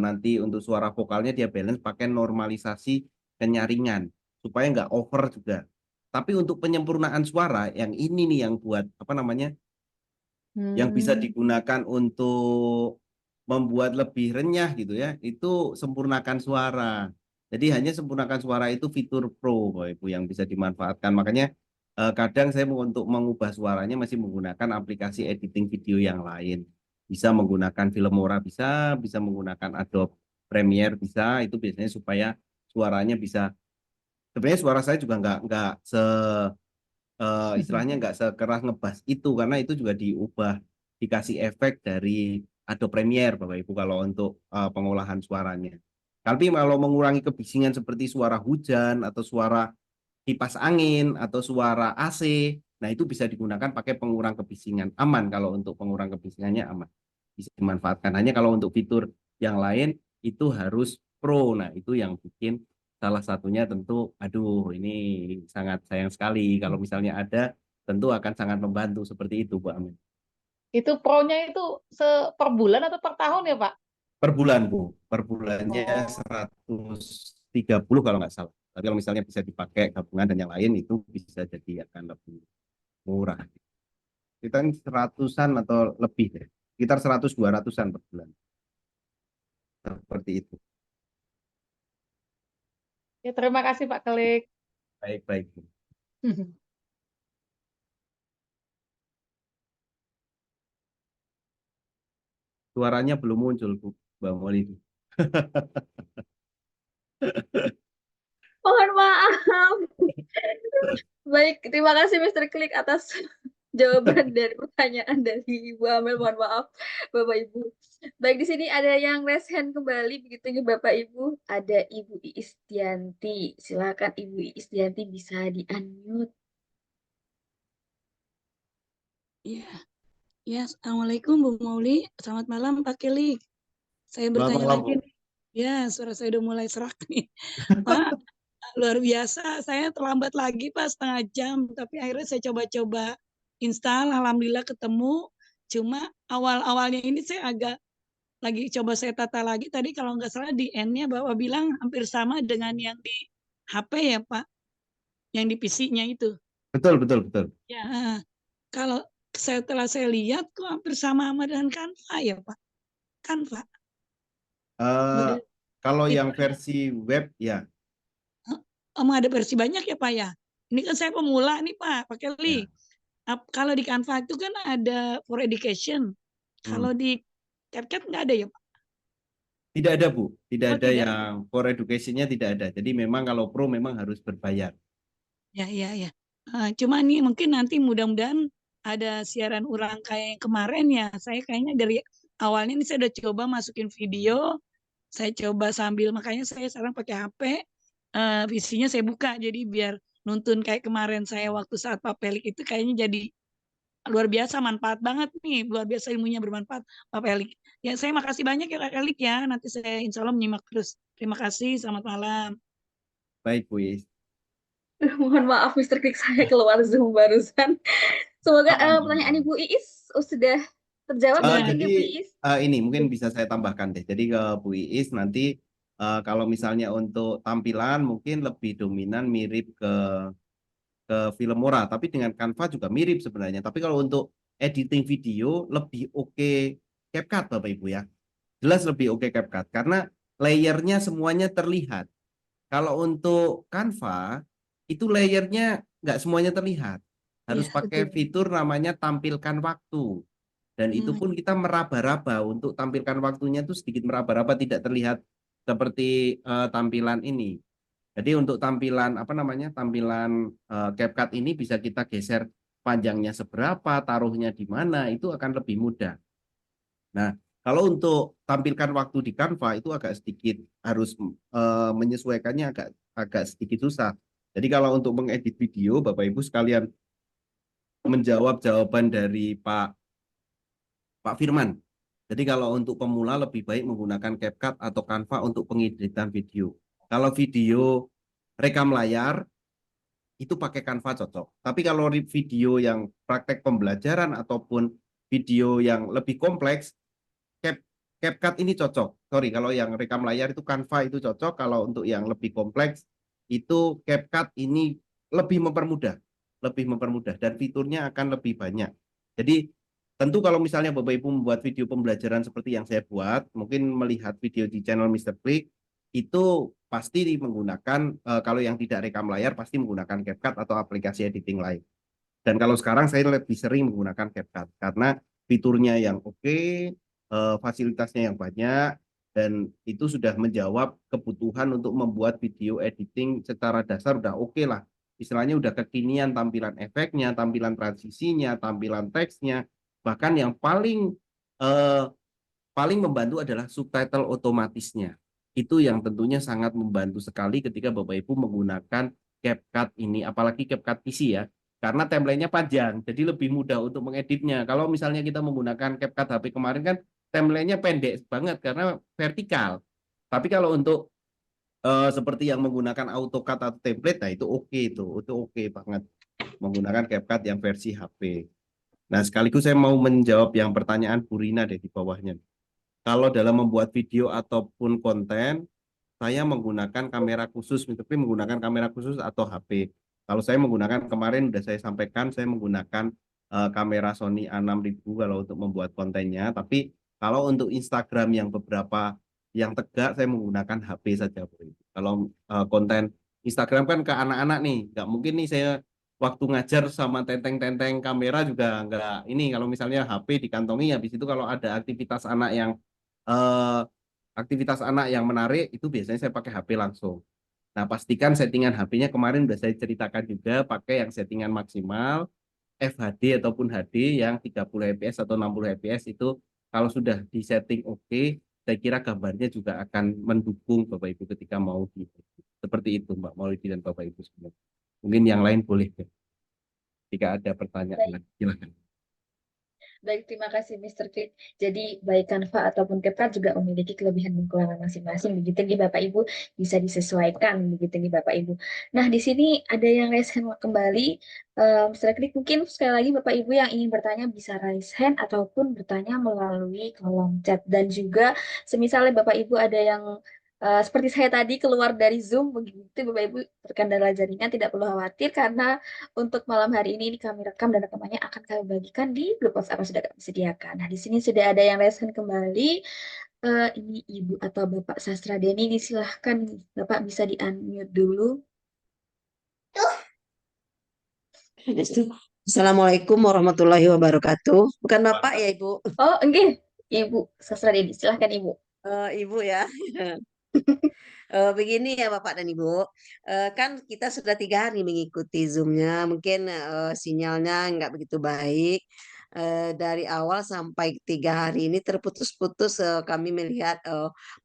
nanti untuk suara vokalnya dia balance pakai normalisasi kenyaringan supaya nggak over juga. Tapi untuk penyempurnaan suara yang ini nih yang buat apa namanya yang bisa hmm, digunakan untuk membuat lebih renyah gitu ya, itu sempurnakan suara. Jadi hanya sempurnakan suara itu fitur Pro Bapak Ibu yang bisa dimanfaatkan. Makanya kadang saya untuk mengubah suaranya masih menggunakan aplikasi editing video yang lain. Bisa menggunakan Filmora bisa menggunakan Adobe Premiere bisa, itu biasanya supaya suaranya bisa. Sebenarnya suara saya juga nggak istilahnya nggak sekeras ngebas itu karena itu juga diubah dikasih efek dari Adobe Premiere Bapak Ibu kalau untuk pengolahan suaranya. Tapi kalau mengurangi kebisingan seperti suara hujan atau suara kipas angin atau suara AC, nah itu bisa digunakan pakai pengurang kebisingan. Aman kalau untuk pengurang kebisingannya aman. Bisa dimanfaatkan. Hanya kalau untuk fitur yang lain itu harus pro. Nah, itu yang bikin Salah satunya tentu, aduh ini sangat sayang sekali kalau misalnya ada, tentu akan sangat membantu seperti itu, Bu Amin. Itu pro-nya itu per bulan atau per tahun ya, Pak? Per bulan, Bu. Per bulannya Oh, 130 kalau nggak salah. Tapi kalau misalnya bisa dipakai gabungan dan yang lain itu bisa jadi akan lebih murah. Kita ini seratusan atau lebih deh. Sekitar 100-200-an per bulan. Seperti itu. ya terima kasih Pak Kelik. Baik-baik. Suaranya belum muncul, Bu, Mbak Molly. Mohon maaf. Baik, terima kasih Mr. Klik atas jawaban dan pertanyaan dari Ibu Amel. Mohon maaf, Bapak Ibu. Baik, di sini ada yang raise hand kembali, begitu ya Bapak Ibu. Ada Ibu Iis Dianti. Silakan Ibu Iis Dianti bisa di-unmute. Ya, ya, Assalamualaikum Bu Mauli. Selamat malam Pak Kelik. Saya Selamat bertanya malam, lagi Bu. nih. Ya, suara saya udah mulai serak nih. Pak, luar biasa. Saya terlambat lagi Pak setengah jam. Tapi akhirnya saya coba-coba install. Alhamdulillah ketemu. Cuma awal-awalnya ini saya agak lagi coba saya tata lagi. Tadi kalau nggak salah di N-nya Bapak bilang hampir sama dengan yang di HP ya Pak. Yang di PC-nya itu. Betul, betul, betul. Ya, kalau setelah saya lihat kok hampir sama dengan Canva ya Pak. Canva. Eh, Model kalau itu yang versi web, ya, ada versi banyak ya Pak ya. Ini kan saya pemula nih Pak, pakai ya. link. Kalau di Canva itu kan ada for education. Hmm. Kalau di CapCut nggak ada ya Pak? Tidak ada, Bu. Tidak Oh ada tidak. yang for education-nya tidak ada. Jadi memang kalau pro memang harus berbayar. Ya ya ya. Cuma nih mungkin nanti mudah-mudahan ada siaran ulang kayak yang kemarin ya. Saya kayaknya dari awalnya ini saya udah coba masukin video. Saya coba sambil makanya saya sekarang pakai HP. Visinya saya buka jadi biar nuntun kayak kemarin saya waktu saat Pak Pelik itu kayaknya jadi luar biasa manfaat banget nih, luar biasa ilmunya bermanfaat Pak Pelik. Ya saya makasih banyak ya Pak Pelik ya, nanti saya insya Allah menyimak terus. Terima kasih, selamat malam. Baik, Bu Is. Mohon maaf Mr. Klik, saya keluar Zoom barusan. Semoga Aman, aman, pertanyaan aman. Ibu Iis sudah terjawab Sudah. begitu ya Bu Jadi Iis. ini mungkin bisa saya tambahkan deh. Jadi ke Bu Iis nanti kalau misalnya untuk tampilan mungkin lebih dominan mirip ke Filmora, tapi dengan Canva juga mirip sebenarnya. Tapi kalau untuk editing video lebih oke CapCut, Bapak Ibu ya. Jelas lebih oke CapCut karena layernya semuanya terlihat. Kalau untuk Canva itu layernya nggak semuanya terlihat. Iya Harus pakai betul. fitur namanya tampilkan waktu. Dan itu Hmm, pun kita meraba-raba untuk tampilkan waktunya itu sedikit meraba-raba tidak terlihat seperti tampilan ini. Jadi untuk tampilan apa namanya tampilan CapCut ini bisa kita geser panjangnya seberapa, taruhnya di mana, itu akan lebih mudah. Nah, kalau untuk tampilkan waktu di Canva itu agak sedikit harus menyesuaikannya agak sedikit susah. Jadi kalau untuk mengedit video, Bapak Ibu sekalian menjawab jawaban dari Pak Firman. Jadi kalau untuk pemula lebih baik menggunakan CapCut atau Canva untuk pengeditan video. Kalau video rekam layar itu pakai Canva cocok. Tapi kalau video yang praktek pembelajaran ataupun video yang lebih kompleks, CapCut ini cocok. Sorry, kalau yang rekam layar itu Canva itu cocok. Kalau untuk yang lebih kompleks itu CapCut ini lebih mempermudah dan fiturnya akan lebih banyak. Jadi tentu kalau misalnya Bapak Ibu membuat video pembelajaran seperti yang saya buat, mungkin melihat video di channel Mr. Click itu pasti menggunakan kalau yang tidak rekam layar pasti menggunakan CapCut atau aplikasi editing lain. Dan kalau sekarang saya lebih sering menggunakan CapCut karena fiturnya yang oke, fasilitasnya yang banyak, dan itu sudah menjawab kebutuhan untuk membuat video editing secara dasar udah oke lah. Istilahnya udah kekinian tampilan efeknya, tampilan transisinya, tampilan teksnya, bahkan yang eh, paling membantu adalah subtitle otomatisnya. Itu yang tentunya sangat membantu sekali ketika Bapak Ibu menggunakan CapCut ini, apalagi CapCut PC ya. Karena template-nya panjang, jadi lebih mudah untuk mengeditnya. Kalau misalnya kita menggunakan CapCut HP kemarin kan template-nya pendek banget karena vertikal. Tapi kalau untuk seperti yang menggunakan AutoCAD atau template, nah itu oke banget menggunakan CapCut yang versi HP. Nah, sekaligus saya mau menjawab yang pertanyaan Bu Rina deh di bawahnya. Kalau dalam membuat video ataupun konten, saya menggunakan kamera khusus, tapi menggunakan kamera khusus atau HP. Kalau saya menggunakan, kemarin sudah saya sampaikan, saya menggunakan kamera Sony A6000 kalau untuk membuat kontennya. Tapi kalau untuk Instagram yang beberapa yang tegak, saya menggunakan HP saja. Kalau konten Instagram kan ke anak-anak nih, nggak mungkin nih saya waktu ngajar sama tenteng-tenteng kamera juga nggak ini. Kalau misalnya HP dikantongi, habis itu kalau ada eh, aktivitas anak yang menarik itu biasanya saya pakai HP langsung. Nah, pastikan settingan HP-nya kemarin udah saya ceritakan juga pakai yang settingan maksimal FHD ataupun HD yang 30 fps atau 60 fps itu kalau sudah disetting oke, saya kira gambarnya juga akan mendukung Bapak Ibu ketika mau di seperti itu Mbak Maulidi dan Bapak Ibu semua. Mungkin yang lain boleh ya. Jika ada pertanyaan lagi, silakan. Baik, terima kasih Mr. Klik. Jadi baik Canva ataupun CapCut juga memiliki kelebihan dan kekurangan masing-masing. Begitu nih Bapak Ibu, bisa disesuaikan begitu nih Bapak Ibu. Nah, di sini ada yang raise hand kembali. Mr. Klik, mungkin sekali lagi Bapak Ibu yang ingin bertanya bisa raise hand ataupun bertanya melalui kolom chat. Dan juga semisalnya Bapak Ibu ada yang seperti saya tadi keluar dari Zoom, begitu Bapak Ibu terkendala jaringan tidak perlu khawatir karena untuk malam hari ini kami rekam dan rekamannya akan kami bagikan di grup WhatsApp yang sudah kami sediakan. Nah, di sini sudah ada yang raise hand kembali. Ini Ibu atau Bapak Sastra Deni, disilahkan Bapak bisa di-unmute dulu. Assalamualaikum warahmatullahi wabarakatuh. Bukan Bapak ya Ibu? Oh, enggak. Ibu Sastra Deni, silahkan Ibu. Ibu ya. Begini ya Bapak dan Ibu, kan kita sudah 3 hari mengikuti Zoom-nya, mungkin sinyalnya nggak begitu baik. Dari awal sampai 3 hari ini terputus-putus kami melihat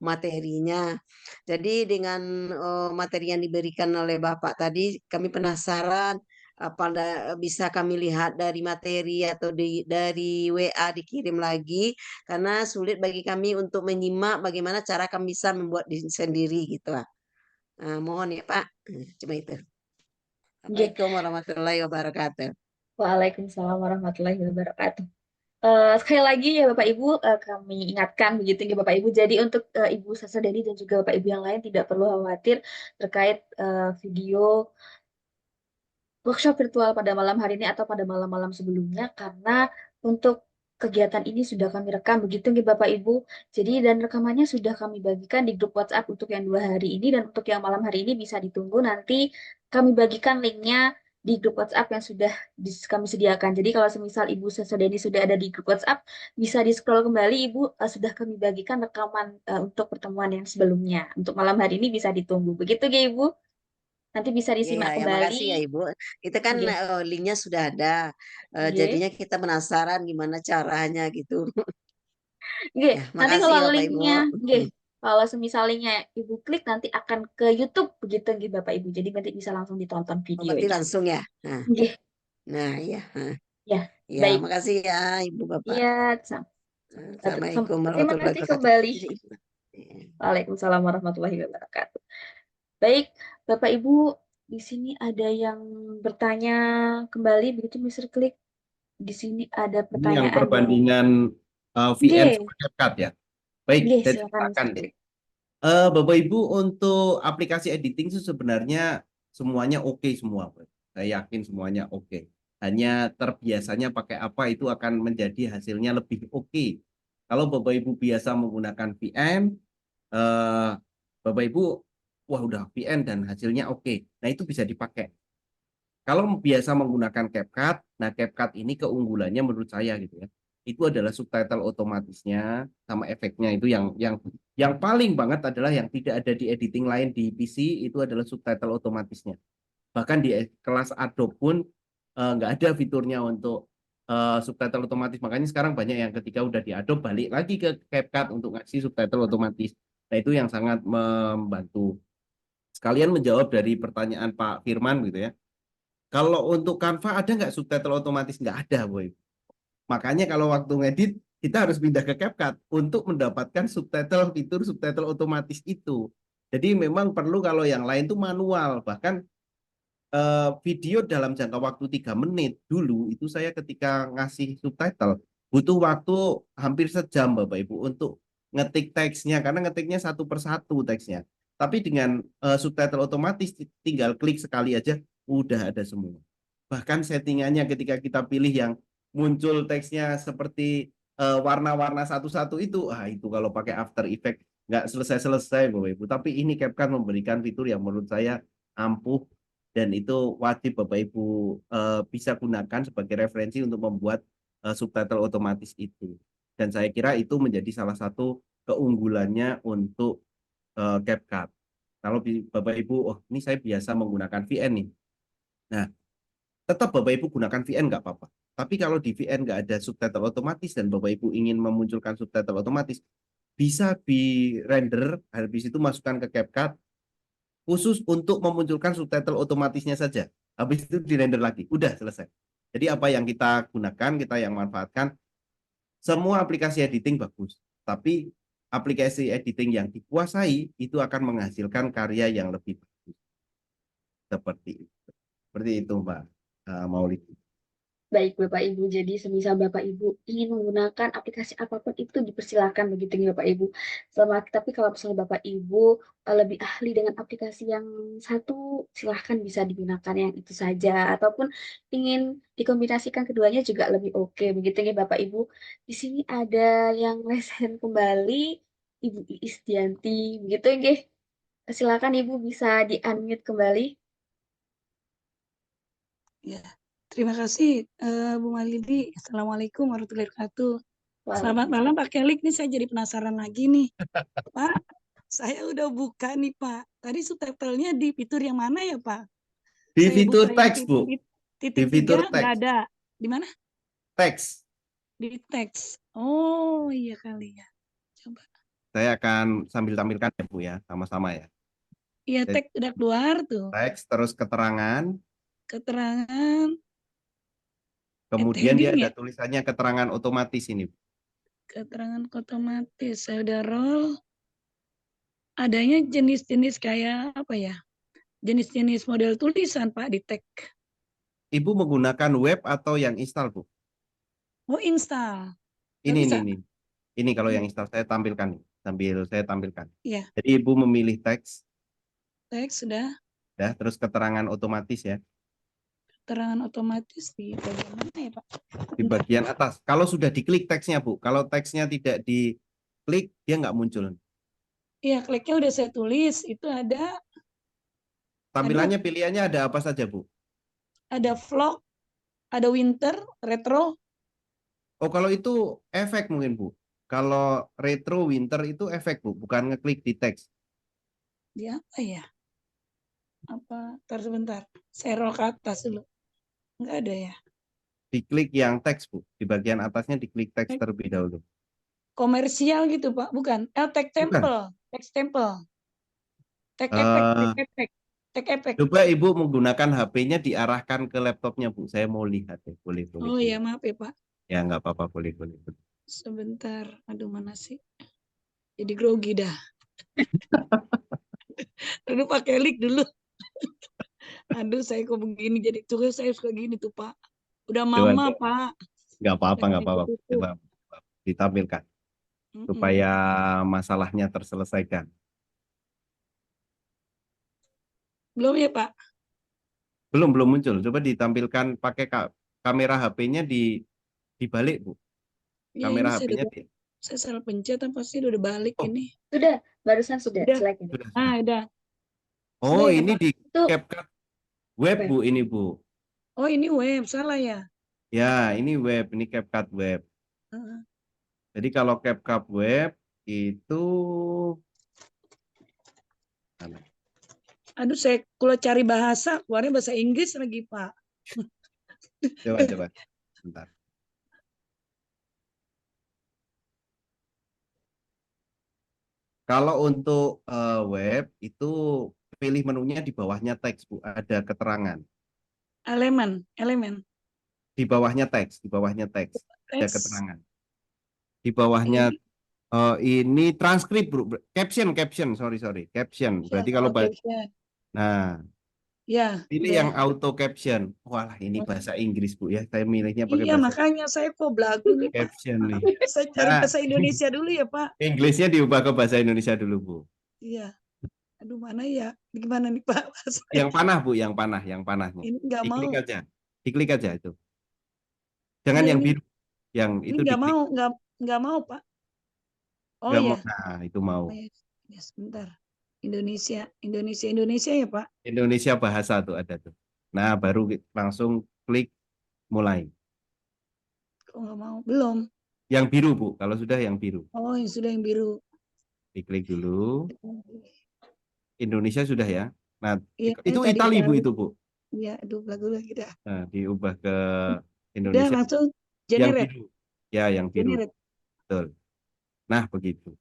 materinya. Jadi dengan materi yang diberikan oleh Bapak tadi, kami penasaran bisa kami lihat dari materi atau dari WA dikirim lagi karena sulit bagi kami untuk menyimak bagaimana cara kami bisa membuat sendiri gitu Pak. Mohon ya Pak. Cuma itu. Nggih. Assalamualaikum warahmatullahi wabarakatuh. Waalaikumsalam warahmatullahi wabarakatuh. Sekali lagi ya Bapak Ibu, kami ingatkan begitu ya Bapak Ibu. Jadi untuk Ibu Sastra Deni dan juga Bapak Ibu yang lain tidak perlu khawatir terkait video workshop virtual pada malam hari ini atau pada malam-malam sebelumnya, karena untuk kegiatan ini sudah kami rekam begitu nih Bapak Ibu. Jadi dan rekamannya sudah kami bagikan di grup WhatsApp untuk yang 2 hari ini, dan untuk yang malam hari ini bisa ditunggu nanti kami bagikan linknya di grup WhatsApp yang sudah kami sediakan. Jadi kalau semisal Ibu Sesodeni sudah ada di grup WhatsApp, bisa di scroll kembali Ibu, sudah kami bagikan rekaman untuk pertemuan yang sebelumnya. Untuk malam hari ini bisa ditunggu. Begitu ya Ibu. Nanti bisa disimak Ya, kembali. makasih ya Ibu. Itu kan Nggih. linknya sudah ada. Nggih. Jadinya kita penasaran gimana caranya gitu. Nggih. Ya, Nanti makasih kalau ya Bapak Ibu. linknya, nggih. Kalau semisalnya Ibu klik nanti akan ke YouTube begitu nggih Bapak Ibu. Jadi nanti bisa langsung ditonton Berarti videonya. langsung ya. Nggih. Ya. Ya, Ya, baik. makasih ya Ibu Bapak. Iya, Assalamualaikum terima warahmatullahi kasih wabarakatuh. kembali. Waalaikumsalam warahmatullahi wabarakatuh. Baik, Bapak Ibu, di sini ada yang bertanya kembali begitu Mr. Klik. Di sini ada Ini yang pertanyaan perbandingan VN Nggih. sama CapCut ya. Baik, Nggih, saya silakan ceritakan Mr. deh. Klik. Bapak Ibu untuk aplikasi editing itu sebenarnya semuanya oke semua. Saya yakin semuanya oke. Hanya terbiasanya pakai apa itu akan menjadi hasilnya lebih oke. Kalau Bapak Ibu biasa menggunakan VN, Bapak Ibu, wah udah VN dan hasilnya oke. Nah itu bisa dipakai. Kalau biasa menggunakan CapCut, nah CapCut ini keunggulannya menurut saya gitu ya. Itu adalah subtitle otomatisnya sama efeknya itu yang paling banget adalah yang tidak ada di editing lain di PC itu adalah subtitle otomatisnya. Bahkan di kelas Adobe pun nggak ada fiturnya untuk subtitle otomatis. Makanya sekarang banyak yang ketika udah di Adobe balik lagi ke CapCut untuk ngasih subtitle otomatis. Nah itu yang sangat membantu. Sekalian menjawab dari pertanyaan Pak Firman gitu ya. Kalau untuk Canva ada nggak subtitle otomatis? Nggak ada, boy. Makanya kalau waktu ngedit, kita harus pindah ke CapCut untuk mendapatkan fitur subtitle otomatis itu. Jadi memang perlu kalau yang lain tuh manual. Bahkan video dalam jangka waktu 3 menit dulu itu saya ketika ngasih subtitle butuh waktu hampir sejam Bapak Ibu untuk ngetik teksnya karena ngetiknya satu persatu teksnya. Tapi dengan subtitle otomatis tinggal klik sekali aja udah ada semua. Bahkan settingannya ketika kita pilih yang muncul teksnya seperti warna-warna satu-satu itu kalau pakai After Effects nggak selesai-selesai Bapak Ibu. Tapi ini CapCut memberikan fitur yang menurut saya ampuh dan itu wajib Bapak Ibu bisa gunakan sebagai referensi untuk membuat subtitle otomatis itu. Dan saya kira itu menjadi salah satu keunggulannya untuk CapCut. Kalau Bapak Ibu, oh ini saya biasa menggunakan VN nih. Nah, tetap Bapak Ibu gunakan VN nggak apa-apa. Tapi kalau di VN nggak ada subtitle otomatis dan Bapak Ibu ingin memunculkan subtitle otomatis, bisa di render, habis itu masukkan ke CapCut, khusus untuk memunculkan subtitle otomatisnya saja. Habis itu di render lagi. Udah selesai. Jadi apa yang kita gunakan, kita yang manfaatkan, semua aplikasi editing bagus. Tapi aplikasi editing yang dikuasai itu akan menghasilkan karya yang lebih bagus. Seperti itu. Seperti itu Mbak Maulidi. Baik Bapak Ibu, jadi semisal Bapak Ibu ingin menggunakan aplikasi apapun itu dipersilakan begitu nih Bapak Ibu. Tapi kalau misalnya Bapak Ibu lebih ahli dengan aplikasi yang satu, silahkan bisa digunakan yang itu saja. Ataupun ingin dikombinasikan keduanya juga lebih oke. Begitu nih Bapak Ibu. Di sini ada yang lesen kembali, Ibu Iis Dianti. Begitu nggih. Silakan Ibu bisa di-unmute kembali. Ya, terima kasih Bu Malidi. Assalamualaikum warahmatullahi wabarakatuh. Selamat malam Pak Kelik, nih saya jadi penasaran lagi nih. Pak, saya udah buka nih Pak. Tadi subtitlenya di fitur yang mana ya Pak? Di Saya fitur buka teks, yang Bu. titik Di fitur 3 nggak teks. ada. Di mana? Teks. Di teks. Oh iya kali ya. Coba. Saya akan sambil tampilkan ya Bu ya, sama-sama ya. Iya, Jadi, teks udah keluar tuh. teks, terus keterangan, Keterangan. kemudian dia Heading ada ya. tulisannya keterangan otomatis ini. Keterangan otomatis. Saya udah roll. Adanya jenis-jenis kayak apa ya? Jenis-jenis model tulisan Pak di tag. Ibu menggunakan web atau yang install Bu? Oh install. Nggak Ini, bisa. ini kalau yang install saya tampilkan, sambil saya tampilkan. Iya. Jadi Ibu memilih teks, Teks sudah. ya, terus keterangan otomatis ya. Keterangan otomatis di bagian mana ya Pak? Di bagian atas. Kalau sudah diklik teksnya Bu, kalau teksnya tidak diklik dia nggak muncul. Iya, kliknya udah saya tulis. Itu ada Tampilannya pilihannya ada apa saja Bu? ada vlog, ada winter, retro. Oh kalau itu efek mungkin Bu. Kalau retro winter itu efek Bu, bukan ngeklik di teks. Dia apa ya? Apa? Ntar sebentar. Saya roll ke atas dulu. Enggak ada ya. Diklik yang teks Bu. Di bagian atasnya diklik teks terlebih dahulu. Komersial gitu Pak, bukan? Tag temple, tag temple. Tag efek, tag efek, tag efek. Coba Ibu menggunakan HP-nya diarahkan ke laptopnya Bu. Saya mau lihat ya. Boleh. Oh iya maaf ya Pak. Ya nggak apa-apa, boleh. Sebentar, aduh mana sih? Jadi grogi dah. Dulu pakai link dulu. Aduh saya kok begini, jadi tuh saya suka gini tuh Pak. Udah mama Pak. Nggak apa-apa. Coba ditampilkan supaya masalahnya terselesaikan. Belum ya Pak? Belum muncul. Coba ditampilkan pakai kamera HP-nya dibalik Bu. Ya, Kamera ini HP-nya saya salah pencet pasti udah balik ini. Sudah, barusan sudah. Silakan. Udah. Oh, Sudah ya, ini Pak? di CapCut web Bu, ini Bu. Oh, ini web, salah ya? Ya, ini web, ini CapCut web. Jadi kalau CapCut web itu aduh, saya kalau cari bahasa, keluarnya bahasa Inggris lagi, Pak. Coba. Bentar. Kalau untuk web itu pilih menunya di bawahnya teks Bu, ada keterangan. Elemen. Di bawahnya teks, ada keterangan. Di bawahnya Ini transkrip, bro. Caption, sorry, caption. Berarti kalau caption. nah, Ya, pilih yang udah. auto caption. Walah, ini bahasa Inggris, Bu ya. Saya milihnya pakai Iya, bahasa makanya saya kok belagu nih, Pak. caption nih. Saya cari Nah, bahasa Indonesia dulu ya, Pak. Inggrisnya diubah ke bahasa Indonesia dulu, Bu. Iya. Aduh, mana ya? Gimana nih, Pak? Yang panah, Bu, yang panahnya. Ini nggak mau. Diklik aja itu. Jangan Iya, yang ini biru. Yang ini itu nggak diklik. mau, nggak mau, Pak. Oh Nggak mau. ya. Nah, itu mau. Oh, ya, sebentar. Indonesia ya, Pak. Indonesia bahasa tuh ada tuh. Nah, baru langsung klik mulai. Kok nggak mau? Belum. Yang biru, Bu. Kalau sudah yang biru. Oh, yang sudah yang biru. Diklik dulu. Indonesia sudah ya. Nah, Iya, itu tadi Itali, udah. Bu, itu, Bu. Iya, aduh, lagu lagi dah. Nah, diubah ke Udah Indonesia. langsung Yang generate. biru. Ya, yang biru. Generate. Betul. Nah, begitu.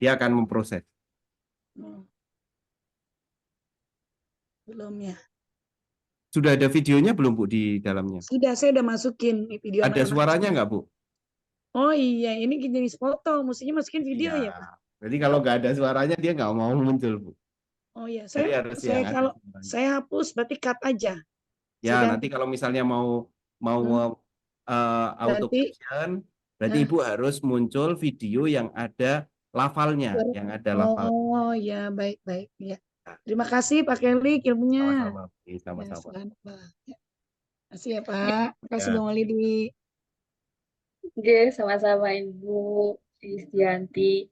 Dia akan memproses. Belum ya. Sudah ada videonya belum, Bu, di dalamnya? Sudah, saya udah masukin video Ada anak-anak. suaranya nggak, Bu? Oh iya, ini jenis foto, mestinya masukin video Iya. ya, Pak. Jadi kalau nggak ada suaranya, dia nggak mau muncul, Bu. Oh iya, Jadi harus yang ada kalau suaranya. saya hapus berarti cut aja. Ya, Saya nanti kalau misalnya mau auto ganti. caption, berarti Ibu harus muncul video yang ada lafalnya, yang ada lafal. Oh ya, baik ya. Terima kasih Pak Kelly ilmunya. Sama-sama, Bu. Sama-sama. Ya. Terima kasih ya Pak. Terima kasih Ya. Bang Walidi. Oke, sama-sama Ibu Kristianti.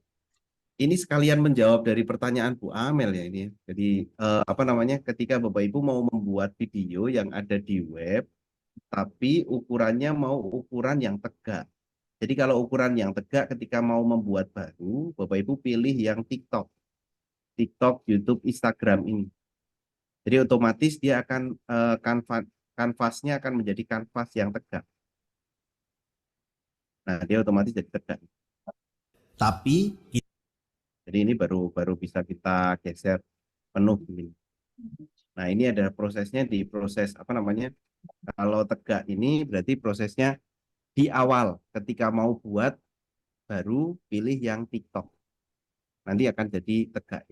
Ini sekalian menjawab dari pertanyaan Bu Amel ya ini. Jadi apa namanya? Ketika Bapak Ibu mau membuat video yang ada di web, tapi ukurannya mau ukuran yang tegak. Jadi kalau ukuran yang tegak ketika mau membuat baru, Bapak Ibu pilih yang TikTok, YouTube, Instagram ini. Jadi otomatis dia akan kanvasnya akan menjadi kanvas yang tegak. Nah, dia otomatis jadi tegak. Tapi Jadi ini baru bisa kita geser penuh ini. Nah, ini ada prosesnya di proses apa namanya? Kalau tegak ini berarti prosesnya di awal ketika mau buat baru pilih yang TikTok. Nanti akan jadi tegak.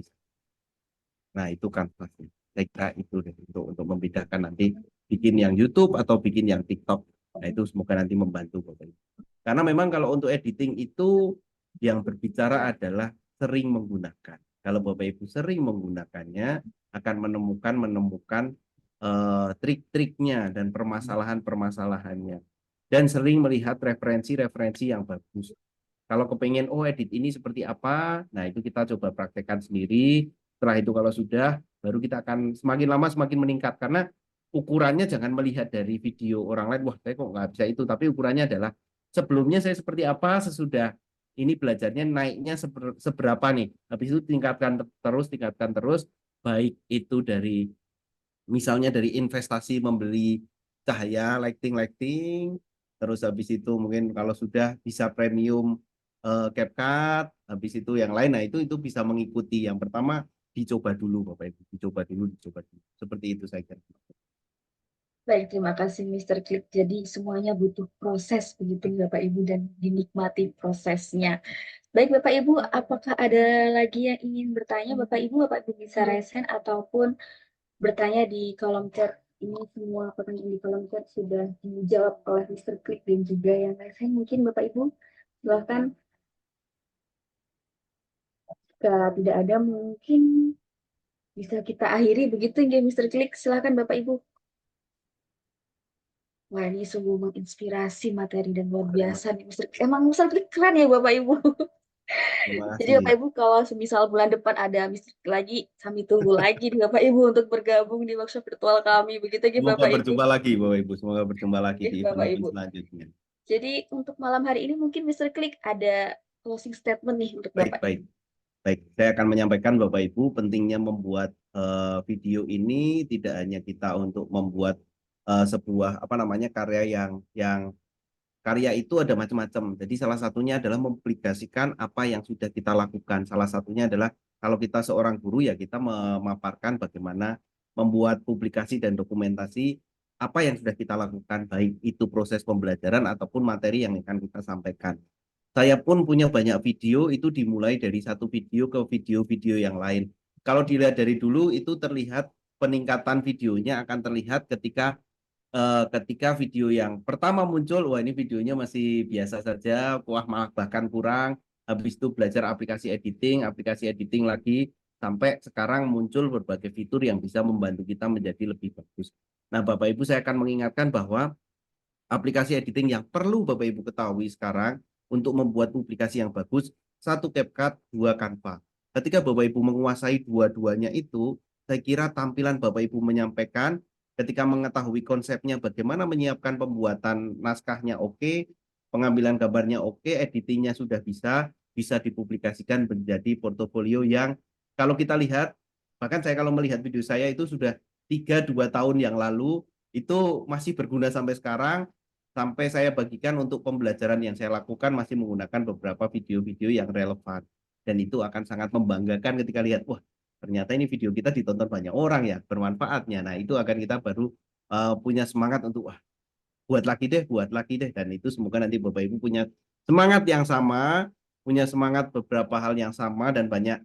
Nah, itu kan pasti. Saya kira itu deh, untuk membedakan nanti bikin yang YouTube atau bikin yang TikTok. Nah, itu semoga nanti membantu Bapak Ibu. Karena memang kalau untuk editing itu yang berbicara adalah sering menggunakan. Kalau Bapak Ibu sering menggunakannya akan menemukan trik-triknya dan permasalahan-permasalahannya. Dan sering melihat referensi-referensi yang bagus. Kalau kepengen, edit ini seperti apa, nah itu kita coba praktekkan sendiri. Setelah itu kalau sudah, baru kita akan semakin lama semakin meningkat. Karena ukurannya jangan melihat dari video orang lain, wah saya kok nggak bisa itu. Tapi ukurannya adalah sebelumnya saya seperti apa, sesudah ini belajarnya naiknya seberapa nih. Habis itu tingkatkan terus, baik itu dari misalnya dari investasi membeli cahaya, lighting, terus habis itu mungkin kalau sudah bisa premium CapCut, habis itu yang lain, nah itu bisa mengikuti. Yang pertama dicoba dulu Bapak Ibu, dicoba dulu. Seperti itu saya kira. Baik, terima kasih Mr. Klik. Jadi semuanya butuh proses begitu Bapak Ibu dan dinikmati prosesnya. Baik Bapak Ibu, apakah ada lagi yang ingin bertanya Bapak Ibu bisa raise hand ataupun bertanya di kolom chat. Ini semua pertanyaan di kolom chat sudah dijawab oleh Mr. Klik dan juga yang raise hand. Mungkin Bapak Ibu silahkan. Jika tidak ada mungkin bisa kita akhiri begitu ya Mr. Klik. Silahkan Bapak Ibu. Wah, ini sungguh menginspirasi materi dan luar biasa nih Mr. Klik. Emang Mr. Klik keren ya Bapak Ibu. Jadi Bapak Ibu kalau semisal bulan depan ada Mr. Klik lagi, kami tunggu lagi nih Bapak Ibu untuk bergabung di workshop virtual kami. Begitu ya Semoga Bapak Ibu. berjumpa lagi Bapak Ibu, semoga berjumpa lagi di Bapak event Ibu. selanjutnya. Jadi untuk malam hari ini mungkin Mr. Klik ada closing statement nih untuk Bapak. Baik, saya akan menyampaikan Bapak Ibu pentingnya membuat video ini tidak hanya kita untuk membuat sebuah apa namanya karya yang karya itu ada macam-macam. Jadi salah satunya adalah mempublikasikan apa yang sudah kita lakukan. Salah satunya adalah kalau kita seorang guru ya kita memaparkan bagaimana membuat publikasi dan dokumentasi apa yang sudah kita lakukan, baik itu proses pembelajaran ataupun materi yang akan kita sampaikan. Saya pun punya banyak video, itu dimulai dari satu video ke video-video yang lain. Kalau dilihat dari dulu itu terlihat peningkatan videonya akan terlihat ketika video yang pertama muncul, wah ini videonya masih biasa saja, wah malah bahkan kurang. Habis itu belajar aplikasi editing lagi, sampai sekarang muncul berbagai fitur yang bisa membantu kita menjadi lebih bagus. Nah, Bapak Ibu, saya akan mengingatkan bahwa aplikasi editing yang perlu Bapak Ibu ketahui sekarang untuk membuat publikasi yang bagus, satu CapCut, dua Canva. Ketika Bapak Ibu menguasai dua-duanya itu, saya kira tampilan Bapak Ibu menyampaikan ketika mengetahui konsepnya, bagaimana menyiapkan pembuatan naskahnya oke, pengambilan gambarnya oke, editingnya sudah bisa dipublikasikan menjadi portofolio yang kalau kita lihat, bahkan saya kalau melihat video saya itu sudah 3-2 tahun yang lalu, itu masih berguna sampai sekarang, sampai saya bagikan untuk pembelajaran yang saya lakukan masih menggunakan beberapa video-video yang relevan. Dan itu akan sangat membanggakan ketika lihat, wah ternyata ini video kita ditonton banyak orang ya, bermanfaatnya. Nah itu akan kita baru punya semangat untuk, wah buat lagi deh. Dan itu semoga nanti Bapak Ibu punya semangat yang sama, punya semangat beberapa hal yang sama, dan banyak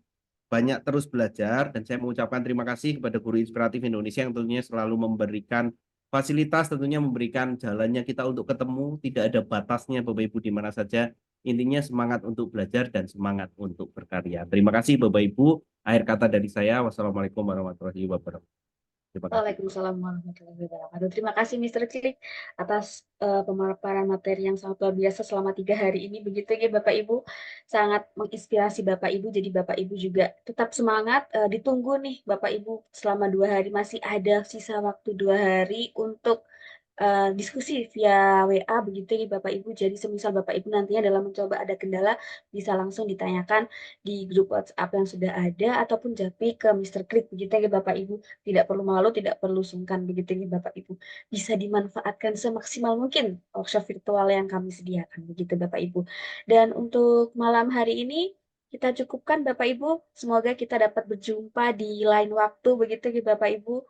banyak terus belajar. Dan saya mengucapkan terima kasih kepada Guru Inspiratif Indonesia yang tentunya selalu memberikan fasilitas, tentunya memberikan jalannya kita untuk ketemu, tidak ada batasnya Bapak Ibu di mana saja. Intinya semangat untuk belajar dan semangat untuk berkarya. Terima kasih Bapak Ibu. Akhir kata dari saya, wassalamualaikum warahmatullahi wabarakatuh. Terima kasih. Waalaikumsalam warahmatullahi wabarakatuh. Terima kasih Mr. Cilik atas pemaparan materi yang sangat luar biasa selama 3 hari ini. Begitu ya Bapak Ibu, sangat menginspirasi Bapak Ibu. Jadi Bapak Ibu juga tetap semangat. Ditunggu nih Bapak Ibu selama 2 hari, masih ada sisa waktu 2 hari untuk diskusi via WA begitu ya Bapak Ibu. Jadi semisal Bapak Ibu nantinya dalam mencoba ada kendala, bisa langsung ditanyakan di grup WhatsApp yang sudah ada ataupun japri ke Mr. Klik begitu ya Bapak Ibu. Tidak perlu malu, tidak perlu sungkan begitu ya Bapak Ibu. Bisa dimanfaatkan semaksimal mungkin workshop virtual yang kami sediakan begitu Bapak Ibu. Dan untuk malam hari ini kita cukupkan Bapak Ibu. Semoga kita dapat berjumpa di lain waktu begitu ya Bapak Ibu.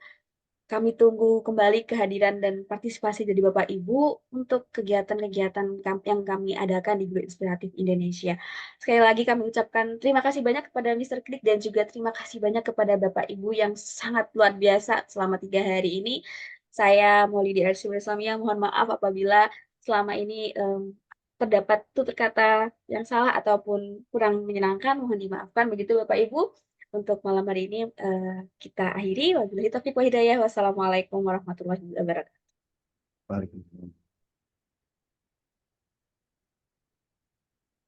Kami tunggu kembali kehadiran dan partisipasi dari Bapak Ibu untuk kegiatan-kegiatan yang kami adakan di Guru Inspiratif Indonesia. Sekali lagi kami ucapkan terima kasih banyak kepada Mr. Klik dan juga terima kasih banyak kepada Bapak Ibu yang sangat luar biasa selama 3 hari ini. Saya Maulidi Arsyil Islamiyah, mohon maaf apabila selama ini terdapat tutur kata yang salah ataupun kurang menyenangkan, mohon dimaafkan begitu Bapak Ibu. Untuk malam hari ini kita akhiri. Wabillahi taufiq wa hidayah. Wassalamualaikum warahmatullahi wabarakatuh. Waalaikumsalam.